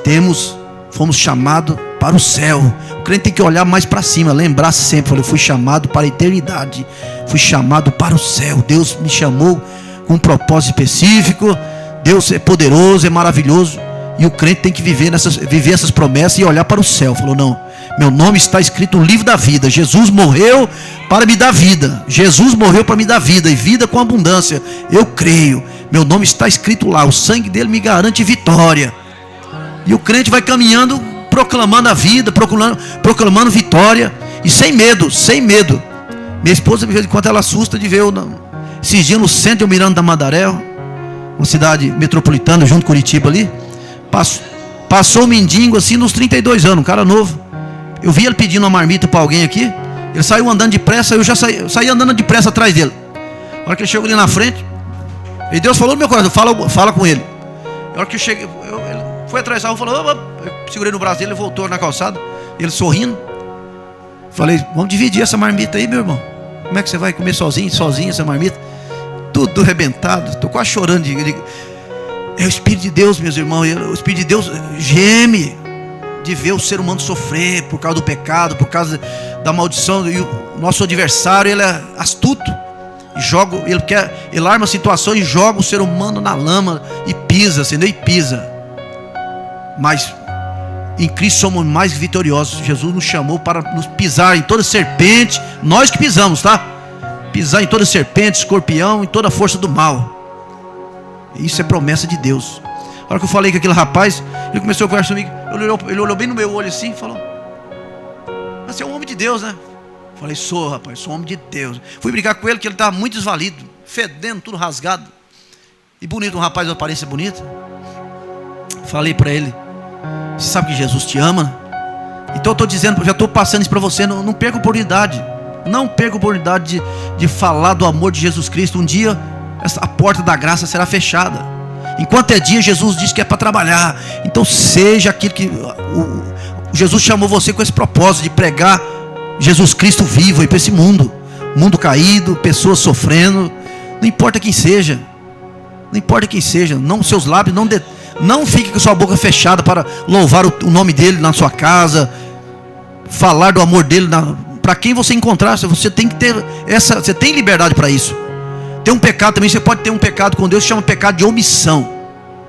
fomos chamados para o céu. O crente tem que olhar mais para cima, lembrar sempre, eu fui chamado para a eternidade, fui chamado para o céu. Deus me chamou com um propósito específico. Deus é poderoso, é maravilhoso, e o crente tem que viver essas promessas e olhar para o céu. Falou: não, meu nome está escrito no livro da vida. Jesus morreu para me dar vida. Jesus morreu para me dar vida, e vida com abundância. Eu creio, meu nome está escrito lá. O sangue dele me garante vitória. E o crente vai caminhando, proclamando a vida, proclamando vitória, e sem medo. Minha esposa, de vez em quando, ela assusta de ver esses dias no centro de Almirante da Mandaré, uma cidade metropolitana junto com Curitiba ali. Passou um mendigo assim nos 32 anos, um cara novo. Eu vi ele pedindo uma marmita para alguém aqui. Ele saiu andando depressa, eu já saí andando depressa atrás dele. A hora que ele chegou ali na frente, e Deus falou no meu coração: fala com ele. A hora que eu cheguei, ele foi atrás da rua, falou, eu segurei no braço dele, ele voltou na calçada, ele sorrindo. Falei: vamos dividir essa marmita aí, meu irmão. Como é que você vai comer sozinho essa marmita? Tudo arrebentado, estou quase chorando. É o Espírito de Deus, meus irmãos. O Espírito de Deus geme de ver o ser humano sofrer por causa do pecado, por causa da maldição. E o nosso adversário, ele é astuto. Ele arma a situação e joga o ser humano na lama e pisa, entendeu? E pisa. Mas em Cristo somos mais vitoriosos. Jesus nos chamou para nos pisar em toda serpente. Nós que pisamos, tá? Pisar em toda serpente, escorpião, em toda a força do mal. Isso é promessa de Deus. A hora que eu falei com aquele rapaz, ele começou a conversar comigo. Ele olhou bem no meu olho assim e falou: você é um homem de Deus, né? Eu falei: sou, rapaz, sou um homem de Deus. Fui brigar com ele, que ele estava muito desvalido, fedendo, tudo rasgado. E bonito, um rapaz de aparência bonita. Falei para ele: você sabe que Jesus te ama? Então eu estou dizendo, já estou passando isso para você. Não perca a oportunidade. Não perca a oportunidade de falar do amor de Jesus Cristo. Um dia a porta da graça será fechada. Enquanto é dia, Jesus diz que é para trabalhar. Então seja aquilo que Jesus chamou você com esse propósito de pregar Jesus Cristo vivo aí para esse mundo caído, pessoas sofrendo. Não importa quem seja. Não importa quem seja. Não, seus lábios não fique com sua boca fechada para louvar o nome dele na sua casa, falar do amor dele para quem você encontrar. Você tem que ter você tem liberdade para isso. Tem um pecado também, você pode ter um pecado com Deus que chama pecado de omissão.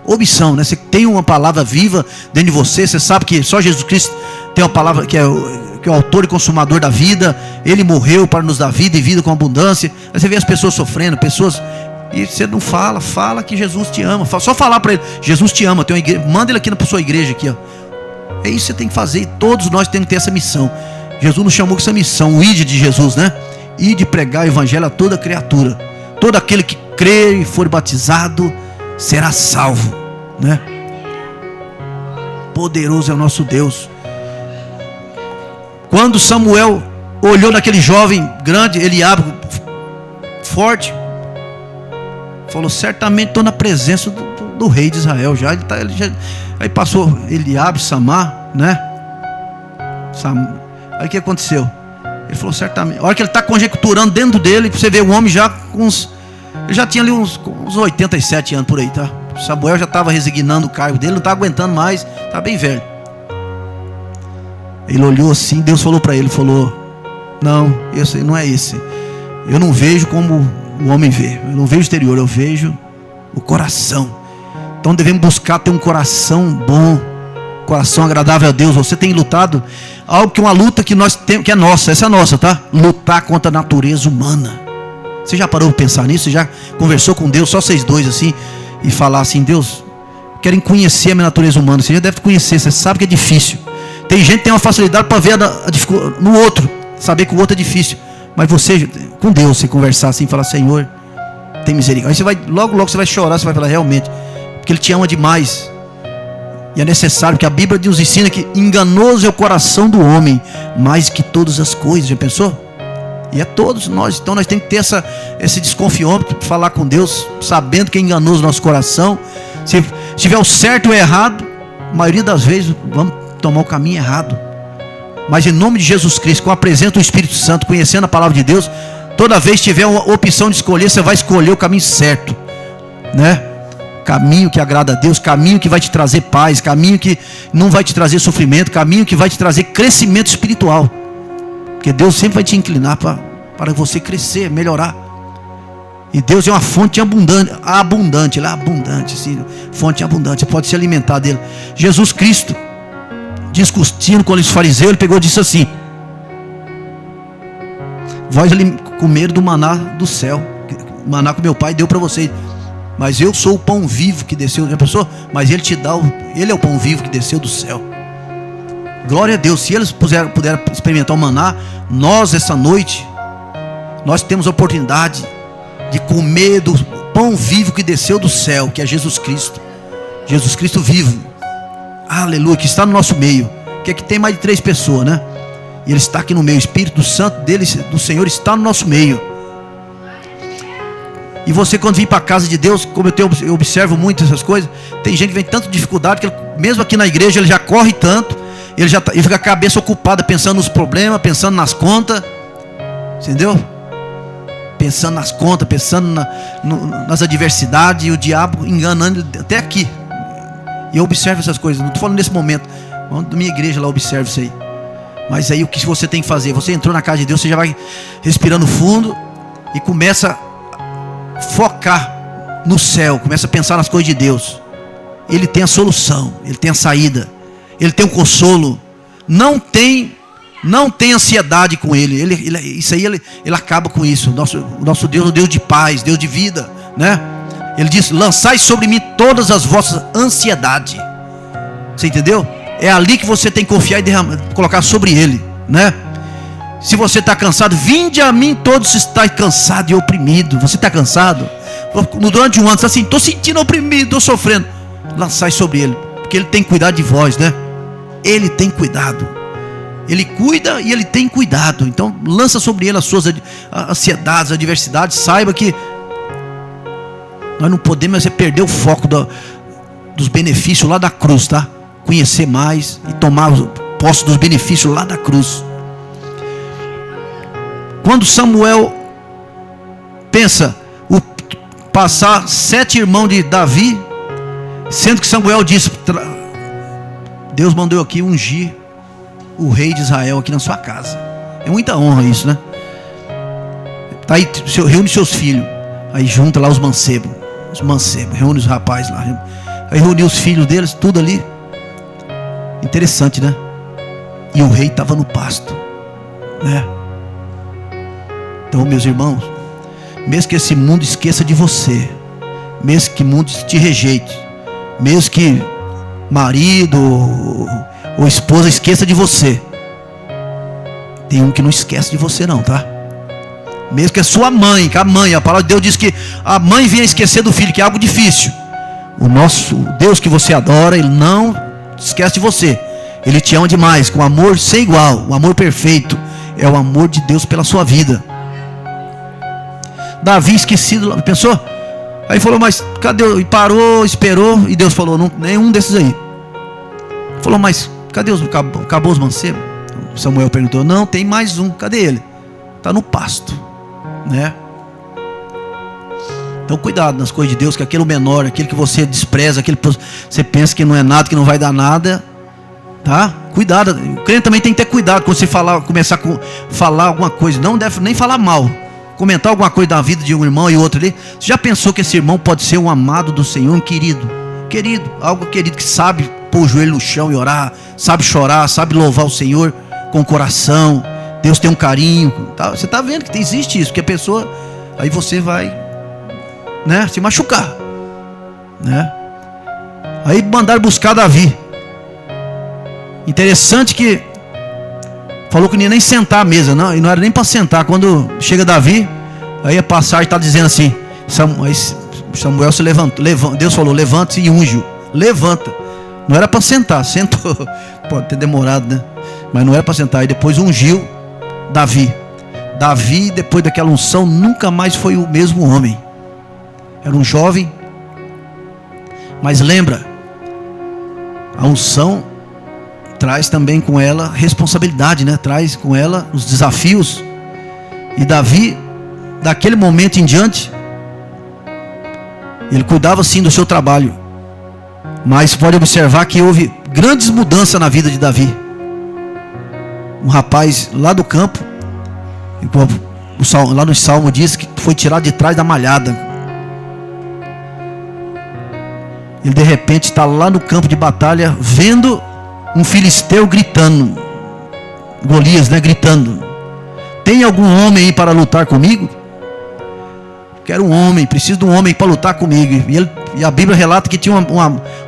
Omissão, né? Você tem uma palavra viva dentro de você. Você sabe que só Jesus Cristo tem uma palavra que é o autor e consumador da vida. Ele morreu para nos dar vida e vida com abundância. Aí você vê as pessoas sofrendo, e você não fala que Jesus te ama. Só falar para ele: Jesus te ama. Tem uma igreja, manda ele aqui na sua igreja aqui, ó. É isso que você tem que fazer. E todos nós temos que ter essa missão. Jesus nos chamou com essa missão, o ide de Jesus, né? Ide pregar o evangelho a toda criatura. Todo aquele que crer e for batizado será salvo, né? Poderoso é o nosso Deus. Quando Samuel olhou naquele jovem grande, Eliabe, forte, falou: certamente estou na presença do rei de Israel. Aí passou Eliabe, Samar, né? Aí o que aconteceu? Ele falou: certamente. A hora que ele está conjecturando dentro dele, você vê o homem já com ele já tinha ali uns 87 anos por aí, tá? Samuel já estava resignando o cargo dele, não estava aguentando mais, estava bem velho. Ele olhou assim, Deus falou para ele, não, esse não é esse. Eu não vejo como o homem vê. Eu não vejo o exterior, eu vejo o coração. Então devemos buscar ter um coração bom, coração agradável a Deus. Você tem lutado algo que uma luta que nós temos, que é nossa, essa é nossa, tá? Lutar contra a natureza humana. Você já parou para pensar nisso? Você já conversou com Deus, só vocês dois assim, e falar assim: Deus, querem conhecer a minha natureza humana? Você já deve conhecer, você sabe que é difícil. Tem gente que tem uma facilidade para ver no outro, saber que o outro é difícil. Mas você, com Deus, você conversar assim, falar: Senhor, tem misericórdia. Aí você vai, logo você vai chorar, você vai falar: realmente, porque Ele te ama demais. E é necessário, porque a Bíblia nos ensina que enganoso é o coração do homem, mais que todas as coisas. Já pensou? E é todos nós. Então nós temos que ter esse desconfiômetro, falar com Deus, sabendo que é enganoso o nosso coração. Se tiver o certo ou o errado, a maioria das vezes vamos tomar o caminho errado. Mas em nome de Jesus Cristo, com a presença do Espírito Santo, conhecendo a palavra de Deus, toda vez que tiver uma opção de escolher, você vai escolher o caminho certo, né? Caminho que agrada a Deus, caminho que vai te trazer paz, caminho que não vai te trazer sofrimento, caminho que vai te trazer crescimento espiritual. Porque Deus sempre vai te inclinar para você crescer, melhorar. E Deus é uma fonte abundante, Ele é abundante, sim, fonte abundante, você pode se alimentar dele. Jesus Cristo, discutindo com os fariseus, Ele pegou e disse assim: vós comeram do maná do céu, o maná que meu pai deu para vocês, mas eu sou o pão vivo que desceu. Já pensou? Mas Ele te dá, Ele é o pão vivo que desceu do céu. Glória a Deus. Se eles puderam experimentar o maná, nós essa noite, nós temos a oportunidade de comer do pão vivo que desceu do céu, que é Jesus Cristo. Jesus Cristo vivo, aleluia, que está no nosso meio. Que aqui tem mais de 3 pessoas, né? E Ele está aqui no meio. O Espírito Santo do Senhor está no nosso meio. E você, quando vir para a casa de Deus, como eu observo muito essas coisas, tem gente que vem tanta dificuldade que ele, mesmo aqui na igreja, ele já corre tanto, ele fica com a cabeça ocupada pensando nos problemas, pensando nas contas, entendeu? Pensando nas contas, pensando nas adversidades, e o diabo enganando até aqui. E eu observo essas coisas, não estou falando nesse momento, Vamos da minha igreja lá, observe isso aí. Mas aí o que você tem que fazer? Você entrou na casa de Deus, você já vai respirando fundo e começa a focar no céu, começa a pensar nas coisas de Deus. Ele tem a solução, ele tem a saída, ele tem o consolo. Não tem ansiedade com ele. Ele acaba com isso. O nosso Deus é um Deus de paz, Deus de vida, né? Ele diz: lançai sobre mim todas as vossas ansiedades. Você entendeu? É ali que você tem que confiar e colocar sobre ele, né? Se você está cansado, vinde a mim todos estáis cansados e oprimidos. Você está cansado? Durante um ano, você está assim: estou sentindo oprimido, estou sofrendo. Lançai sobre ele, porque ele tem cuidado de vós, né? Ele tem cuidado. Ele cuida e ele tem cuidado. Então lança sobre ele as suas ansiedades, adversidades. Saiba que nós não podemos perder o foco dos benefícios lá da cruz, tá? Conhecer mais e tomar posse dos benefícios lá da cruz. Quando Samuel pensa passar 7 irmãos de Davi, sendo que Samuel disse: Deus mandou aqui ungir o rei de Israel aqui na sua casa. É muita honra isso, né? Tá aí, reúne seus filhos. Aí junta lá os mancebos, reúne os rapazes lá. Aí reuniu os filhos deles, tudo ali. Interessante, né? E o rei estava no pasto, né? Então, meus irmãos, mesmo que esse mundo esqueça de você, mesmo que o mundo te rejeite, mesmo que marido ou esposa esqueça de você, tem um que não esquece de você não, tá? Mesmo que a sua mãe, a palavra de Deus diz que a mãe venha esquecer do filho, que é algo difícil. O nosso Deus que você adora, Ele não esquece de você. Ele te ama demais, com amor sem igual, um amor perfeito. É o amor de Deus pela sua vida. Davi esquecido, pensou? Aí falou: mas cadê? E parou, esperou, e Deus falou: não, nenhum desses aí. Falou: mas cadê acabou os mancebos? Samuel perguntou: não, tem mais um, cadê ele? Está no pasto, né? Então cuidado nas coisas de Deus, que aquele menor, aquele que você despreza, aquele que você pensa que não é nada, que não vai dar nada, tá? Cuidado. O crente também tem que ter cuidado quando você começar a falar alguma coisa. Não deve nem falar mal, comentar alguma coisa da vida de um irmão e outro ali. Você já pensou que esse irmão pode ser um amado do Senhor, um querido, algo querido, que sabe pôr o joelho no chão e orar, sabe chorar, sabe louvar o Senhor com o coração. Deus tem um carinho, tá? Você está vendo que existe isso, que a pessoa, aí você vai, né, se machucar, né? Aí mandaram buscar Davi. Interessante que falou que não ia nem sentar à mesa, não, e não era nem para sentar. Quando chega Davi, aí a passagem está dizendo assim: Samuel se levantou, Deus falou: levante-se e unge-o. Levanta. Não era para sentar, sentou. Pode ter demorado, né? Mas não era para sentar. E depois ungiu Davi. Davi, depois daquela unção, nunca mais foi o mesmo homem. Era um jovem. Mas lembra, a unção traz também com ela responsabilidade, né? Traz com ela os desafios. E Davi, daquele momento em diante, ele cuidava sim do seu trabalho, mas pode observar que houve grandes mudanças na vida de Davi. Um rapaz lá do campo, lá no Salmo diz que foi tirado de trás da malhada. Ele de repente está lá no campo de batalha, vendo um filisteu gritando, Golias, né, gritando: tem algum homem aí para lutar comigo? Quero um homem, preciso de um homem para lutar comigo. E a Bíblia relata que tinha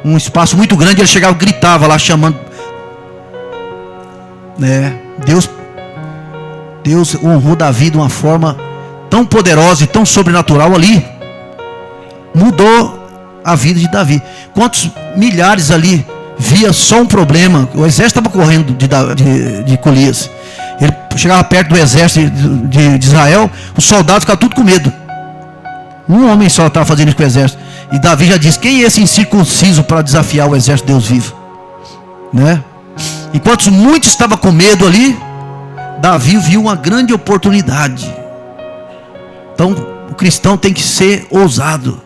um espaço muito grande. Ele chegava e gritava lá, chamando, né? Deus honrou Davi de uma forma tão poderosa e tão sobrenatural ali. Mudou a vida de Davi. Quantos milhares ali via só um problema? O exército estava correndo de Golias. Ele chegava perto do exército de Israel, os soldados ficavam tudo com medo. Um homem só estava fazendo isso com o exército. E Davi já disse: quem é esse incircunciso para desafiar o exército de Deus vivo? Né? Enquanto muitos estavam com medo ali, Davi viu uma grande oportunidade. Então o cristão tem que ser ousado,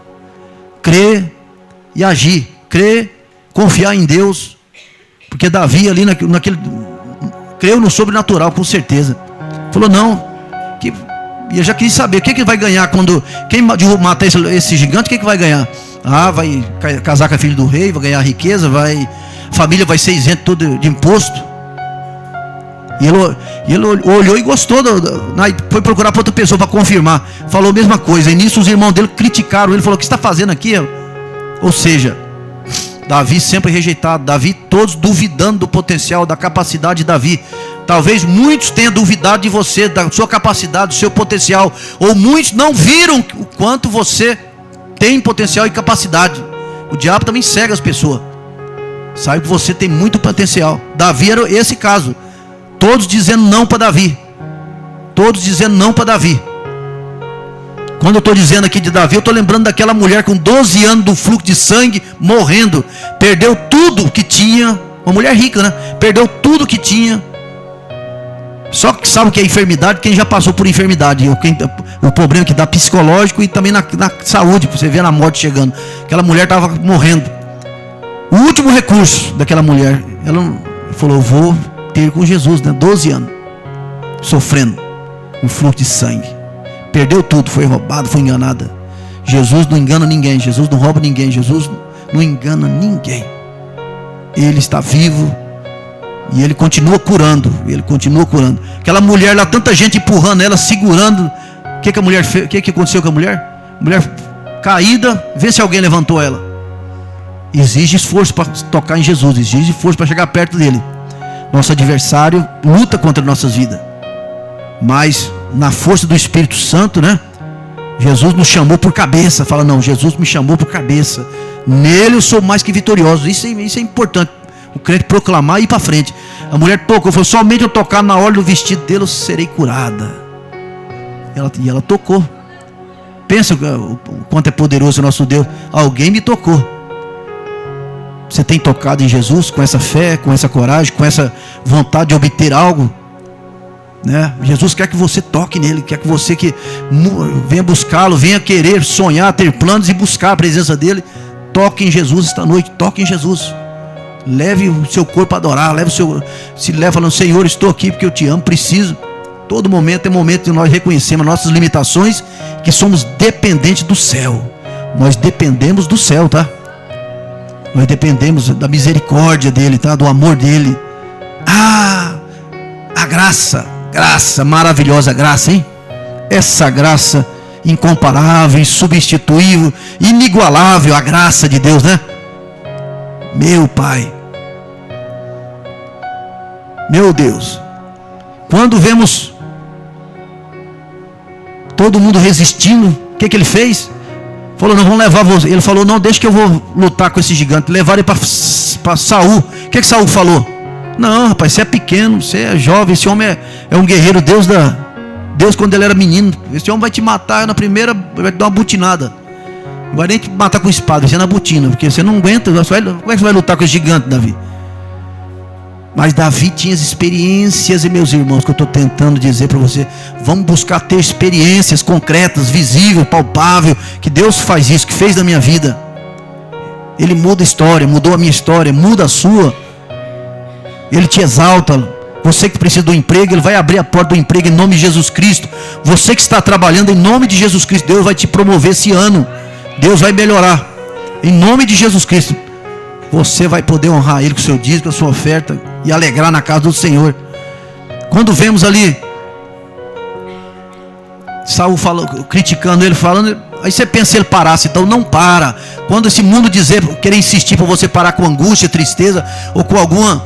crer e agir, crer, confiar em Deus, Porque Davi ali naquele creu no sobrenatural, com certeza. Falou, não, e eu já queria saber, o que vai ganhar quando, quem matar esse gigante, o que vai ganhar? Ah, vai casar com a filha do rei, vai ganhar riqueza, a família vai ser isenta todo de imposto. E ele olhou e gostou, foi procurar para outra pessoa para confirmar, falou a mesma coisa. E nisso os irmãos dele criticaram, ele falou, o que você está fazendo aqui? Ou seja, Davi sempre rejeitado, Davi todos duvidando do potencial, da capacidade de Davi. Talvez muitos tenham duvidado de você, da sua capacidade, do seu potencial, ou muitos não viram o quanto você tem potencial e capacidade. O diabo também cega as pessoas, sabe que você tem muito potencial. Davi era esse caso, todos dizendo não para Davi, todos dizendo não para Davi. Quando eu estou dizendo aqui de Davi, eu estou lembrando daquela mulher com 12 anos do fluxo de sangue, morrendo, perdeu tudo que tinha, uma mulher rica, né? Perdeu tudo que tinha. Só que sabe o que é enfermidade? Quem já passou por enfermidade, o problema que dá psicológico e também na saúde, você vê na morte chegando. Aquela mulher estava morrendo. O último recurso daquela mulher, ela falou, vou ter com Jesus, né? 12 anos, sofrendo um fluxo de sangue. Perdeu tudo, foi roubado, foi enganada. Jesus não engana ninguém, Jesus não rouba ninguém, Jesus não engana ninguém. Ele está vivo. E ele continua curando, Aquela mulher lá, tanta gente empurrando ela, segurando. O que a mulher fez? O que aconteceu com a mulher? A mulher caída, vê se alguém levantou ela. Exige esforço para tocar em Jesus, exige esforço para chegar perto dele. Nosso adversário luta contra nossas vidas, mas na força do Espírito Santo, né? Jesus nos chamou por cabeça. Fala, não, Jesus me chamou por cabeça. Nele eu sou mais que vitorioso. Isso é importante. O crente proclamar e ir para frente. A mulher tocou, falou, somente eu tocar na orla do vestido dele eu serei curada. E ela tocou. Pensa o quanto é poderoso o nosso Deus. Alguém me tocou. Você tem tocado em Jesus com essa fé, com essa coragem, com essa vontade de obter algo, né? Jesus quer que você toque nele, quer que você venha buscá-lo, venha querer sonhar, ter planos e buscar a presença dele. Toque em Jesus esta noite, toque em Jesus. Leve o seu corpo a adorar, se leva falando, Senhor, estou aqui porque eu te amo, preciso. Todo momento é momento de nós reconhecermos nossas limitações, que somos dependentes do céu. Nós dependemos do céu, tá? Nós dependemos da misericórdia dele, tá? Do amor dele. A graça, maravilhosa graça, hein? Essa graça incomparável, insubstituível, inigualável, a graça de Deus, né? Meu Pai, meu Deus, quando vemos todo mundo resistindo, o que ele fez? Falou, não, vamos levar você. Ele falou, não, deixa que eu vou lutar com esse gigante. Levaram ele para Saul. O que Saul falou? Não, rapaz, você é pequeno, você é jovem, esse homem é um guerreiro, Deus quando ele era menino, esse homem vai te matar na primeira, vai te dar uma butinada. Não vai nem te matar com espada, vai ser na botina, porque você não aguenta. Como é que você vai lutar com esse gigante, Davi? Mas Davi tinha as experiências, e meus irmãos, que eu estou tentando dizer para você, vamos buscar ter experiências concretas, visíveis, palpáveis, que Deus faz isso, que fez na minha vida. Ele muda a história, mudou a minha história, muda a sua. Ele te exalta. Você que precisa do emprego, Ele vai abrir a porta do emprego em nome de Jesus Cristo. Você que está trabalhando em nome de Jesus Cristo, Deus vai te promover esse ano. Deus vai melhorar em nome de Jesus Cristo. Você vai poder honrar Ele com o seu dízimo, com a sua oferta, e alegrar na casa do Senhor. Quando vemos ali Saul criticando ele, falando, aí você pensa se ele parasse. Então não para. Quando esse mundo querer insistir para você parar com angústia, tristeza, ou com alguma,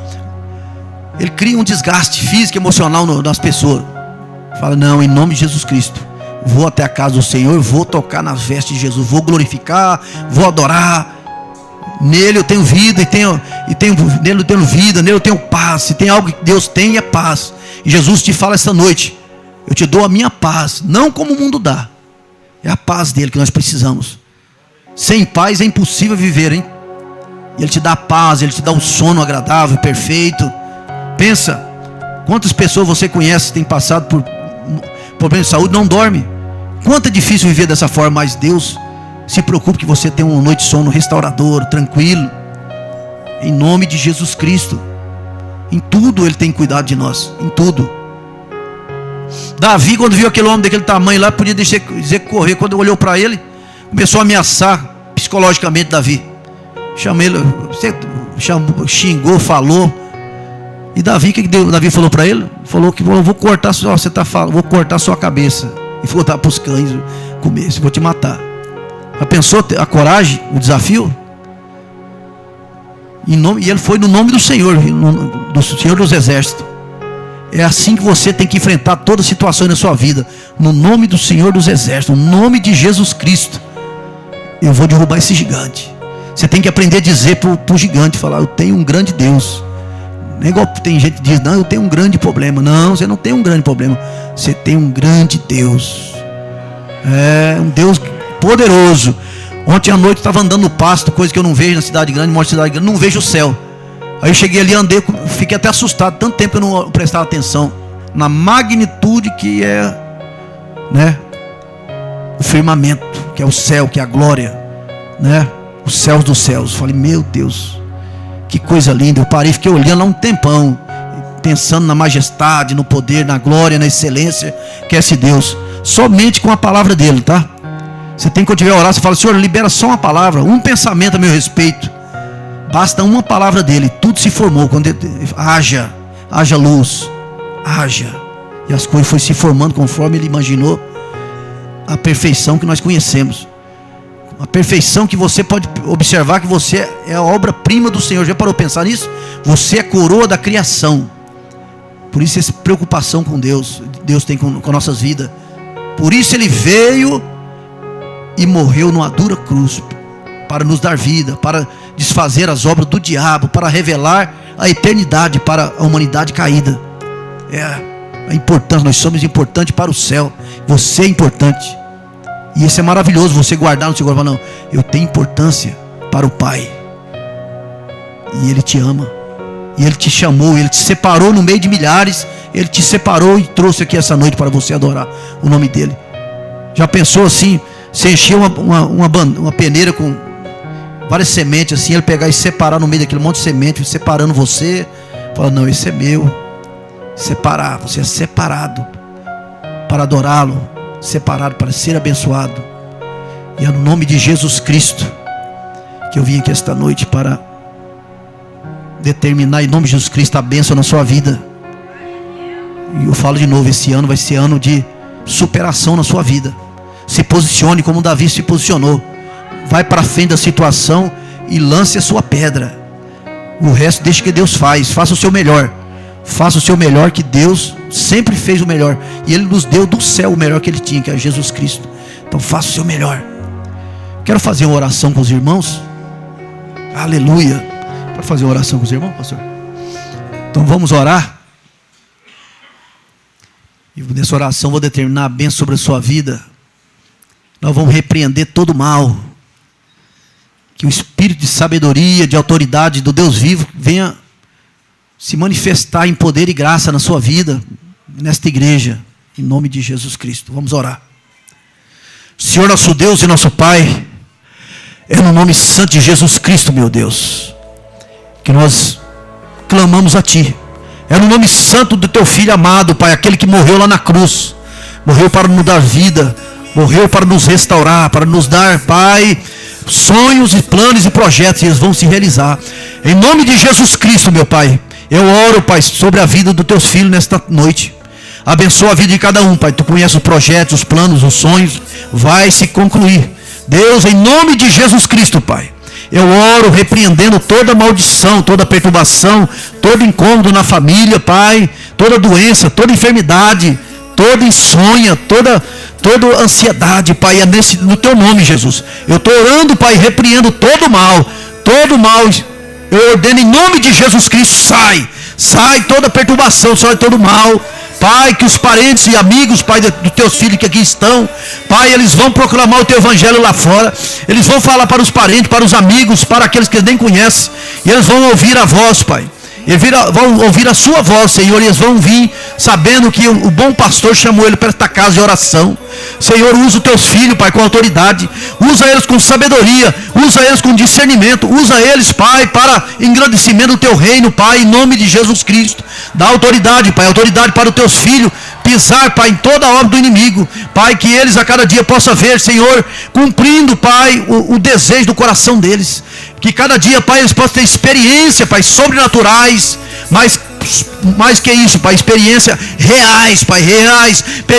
ele cria um desgaste físico e emocional nas pessoas. Fala, não, em nome de Jesus Cristo, vou até a casa do Senhor, vou tocar nas vestes de Jesus, vou glorificar, vou adorar. Nele eu tenho vida, nele eu tenho vida, nele eu tenho paz. Se tem algo que Deus tem, é paz. E Jesus te fala esta noite, eu te dou a minha paz, não como o mundo dá. É a paz dele que nós precisamos. Sem paz é impossível viver, hein? E Ele te dá a paz, Ele te dá um sono agradável, perfeito. Pensa, quantas pessoas você conhece que tem passado por problemas de saúde, não dorme. Quanto é difícil viver dessa forma, mas Deus se preocupe que você tenha uma noite de sono restaurador, tranquilo. Em nome de Jesus Cristo. Em tudo Ele tem cuidado de nós, em tudo. Davi, quando viu aquele homem daquele tamanho lá, podia dizer que correr. Quando olhou para ele, começou a ameaçar psicologicamente Davi. Chamou ele, xingou, falou. E Davi, o que Davi falou para ele? Falou que vou cortar vou cortar sua cabeça e vou dar para os cães comer, vou te matar. Já pensou a coragem, o desafio? E ele foi no nome do Senhor, do Senhor dos Exércitos. É assim que você tem que enfrentar todas as situações na sua vida, no nome do Senhor dos Exércitos, no nome de Jesus Cristo. Eu vou derrubar esse gigante. Você tem que aprender a dizer para o gigante, falar: eu tenho um grande Deus. Não é igual tem gente que diz: não, eu tenho um grande problema. Não, você não tem um grande problema, você tem um grande Deus. É um Deus poderoso. Ontem à noite eu estava andando no pasto, coisa que eu não vejo na cidade grande, moro na cidade grande, não vejo o céu. Aí eu cheguei ali, andei, fiquei até assustado, tanto tempo eu não prestava atenção na magnitude que é, né, o firmamento, que é o céu, que é a glória, né, os céus dos céus. Falei: meu Deus, que coisa linda. Eu parei, fiquei olhando lá um tempão, pensando na majestade, no poder, na glória, na excelência que é esse Deus. Somente com a palavra dele, tá? Você tem que, quando tiver orar, você fala: Senhor, libera só uma palavra, um pensamento a meu respeito. Basta uma palavra dele, tudo se formou. Quando ele, haja luz, haja. E as coisas foram se formando conforme ele imaginou. A perfeição que nós conhecemos, a perfeição que você pode observar, que você é a obra-prima do Senhor. Já parou para pensar nisso? Você é a coroa da criação. Por isso essa preocupação com Deus tem com nossas vidas. Por isso ele veio e morreu numa dura cruz, para nos dar vida, para desfazer as obras do diabo, para revelar a eternidade para a humanidade caída. É importante, nós somos importantes para o céu. Você é importante. E isso é maravilhoso, você guardar no seu coração. Não, eu tenho importância para o Pai. E Ele te ama. E Ele te chamou, Ele te separou no meio de milhares. Ele te separou e trouxe aqui essa noite para você adorar o nome dEle. Já pensou assim? Você encheu uma peneira com várias sementes assim, Ele pegar e separar no meio daquele monte de semente, separando você. Fala: não, esse é meu. Separar, você é separado para adorá-lo, separado para ser abençoado. E é no nome de Jesus Cristo que eu vim aqui esta noite para determinar, em nome de Jesus Cristo, a bênção na sua vida. E eu falo de novo: esse ano vai ser ano de superação na sua vida. Se posicione como Davi se posicionou. Vai para frente da situação e lance a sua pedra. O resto deixa que Deus faz. Faça o seu melhor. Faça o seu melhor, que Deus sempre fez o melhor. E Ele nos deu do céu o melhor que Ele tinha, que é Jesus Cristo. Então faça o seu melhor. Quero fazer uma oração com os irmãos. Aleluia. Pode fazer uma oração com os irmãos, pastor? Então vamos orar. E nessa oração vou determinar a bênção sobre a sua vida. Nós vamos repreender todo o mal. Que o espírito de sabedoria, de autoridade do Deus vivo venha se manifestar em poder e graça na sua vida, nesta igreja, em nome de Jesus Cristo. Vamos orar. Senhor nosso Deus e nosso Pai, é no nome santo de Jesus Cristo, meu Deus, que nós clamamos a Ti. É no nome santo do Teu Filho amado, Pai, aquele que morreu lá na cruz, morreu para nos dar vida, morreu para nos restaurar, para nos dar, Pai, sonhos e planos e projetos, e eles vão se realizar. Em nome de Jesus Cristo, meu Pai, eu oro, Pai, sobre a vida dos Teus filhos nesta noite. Abençoa a vida de cada um, Pai. Tu conheces os projetos, os planos, os sonhos. Vai se concluir. Deus, em nome de Jesus Cristo, Pai, eu oro repreendendo toda maldição, toda perturbação, todo incômodo na família, Pai, toda doença, toda enfermidade, toda insônia, toda ansiedade, Pai, é no Teu nome, Jesus. Eu estou orando, Pai, repreendo todo mal, eu ordeno em nome de Jesus Cristo, sai toda perturbação, sai todo mal, Pai, que os parentes e amigos, Pai, dos Teus filhos que aqui estão, Pai, eles vão proclamar o Teu evangelho lá fora, eles vão falar para os parentes, para os amigos, para aqueles que nem conhecem, e eles vão ouvir a voz, Pai. vão ouvir a sua voz, Senhor, e eles vão vir sabendo que o bom pastor chamou ele para esta casa de oração. Senhor, usa os teus filhos, Pai, com autoridade, usa eles com sabedoria, usa eles com discernimento, usa eles, Pai, para engrandecimento do teu reino, Pai, em nome de Jesus Cristo. Dá autoridade, Pai, autoridade para os teus filhos pisar, Pai, em toda a obra do inimigo, Pai, que eles a cada dia possam ver, Senhor, cumprindo, Pai, o desejo do coração deles, que cada dia, Pai, eles possam ter experiência, Pai, sobrenaturais, mais que isso, Pai, experiência reais, Pai,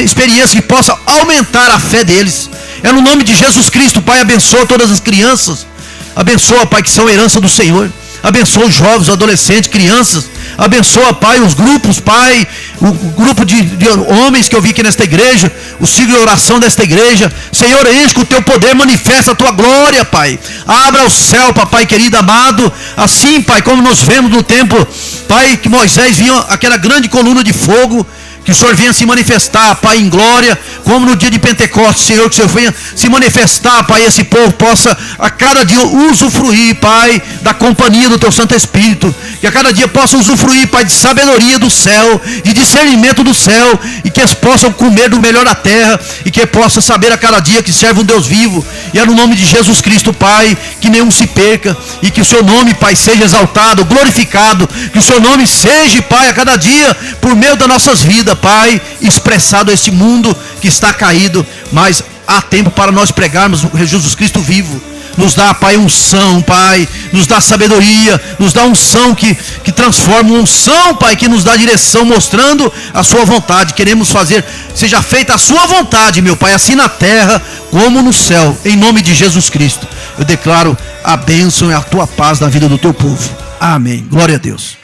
experiência que possa aumentar a fé deles. É no nome de Jesus Cristo, Pai, abençoa todas as crianças, abençoa, Pai, que são herança do Senhor, abençoa os jovens, os adolescentes, crianças, abençoa, Pai, os grupos, Pai, o grupo de homens que eu vi aqui nesta igreja, o ciclo de oração desta igreja. Senhor, enche com o teu poder, manifesta a tua glória, Pai. Abra o céu, Papai querido, amado, assim, Pai, como nós vemos no templo, Pai, que Moisés vinha aquela grande coluna de fogo, que o Senhor venha se manifestar, Pai, em glória, como no dia de Pentecostes, Senhor, que o Senhor venha se manifestar, Pai, esse povo possa a cada dia usufruir, Pai, da companhia do Teu Santo Espírito, que a cada dia possa usufruir, Pai, de sabedoria do céu, de discernimento do céu, e que eles possam comer do melhor da terra, e que possam saber a cada dia que serve um Deus vivo, e é no nome de Jesus Cristo, Pai, que nenhum se perca, e que o Seu nome, Pai, seja exaltado, glorificado, que o Seu nome seja, Pai, a cada dia, por meio das nossas vidas, Pai, expressado a este mundo que está caído, mas há tempo para nós pregarmos o Jesus Cristo vivo. Nos dá, Pai, unção, Pai, nos dá sabedoria, nos dá unção que transforma, unção, Pai, que nos dá direção, mostrando a Sua vontade. Queremos fazer, seja feita a Sua vontade, meu Pai, assim na terra como no céu, em nome de Jesus Cristo. Eu declaro a bênção e a Tua paz na vida do Teu povo. Amém. Glória a Deus.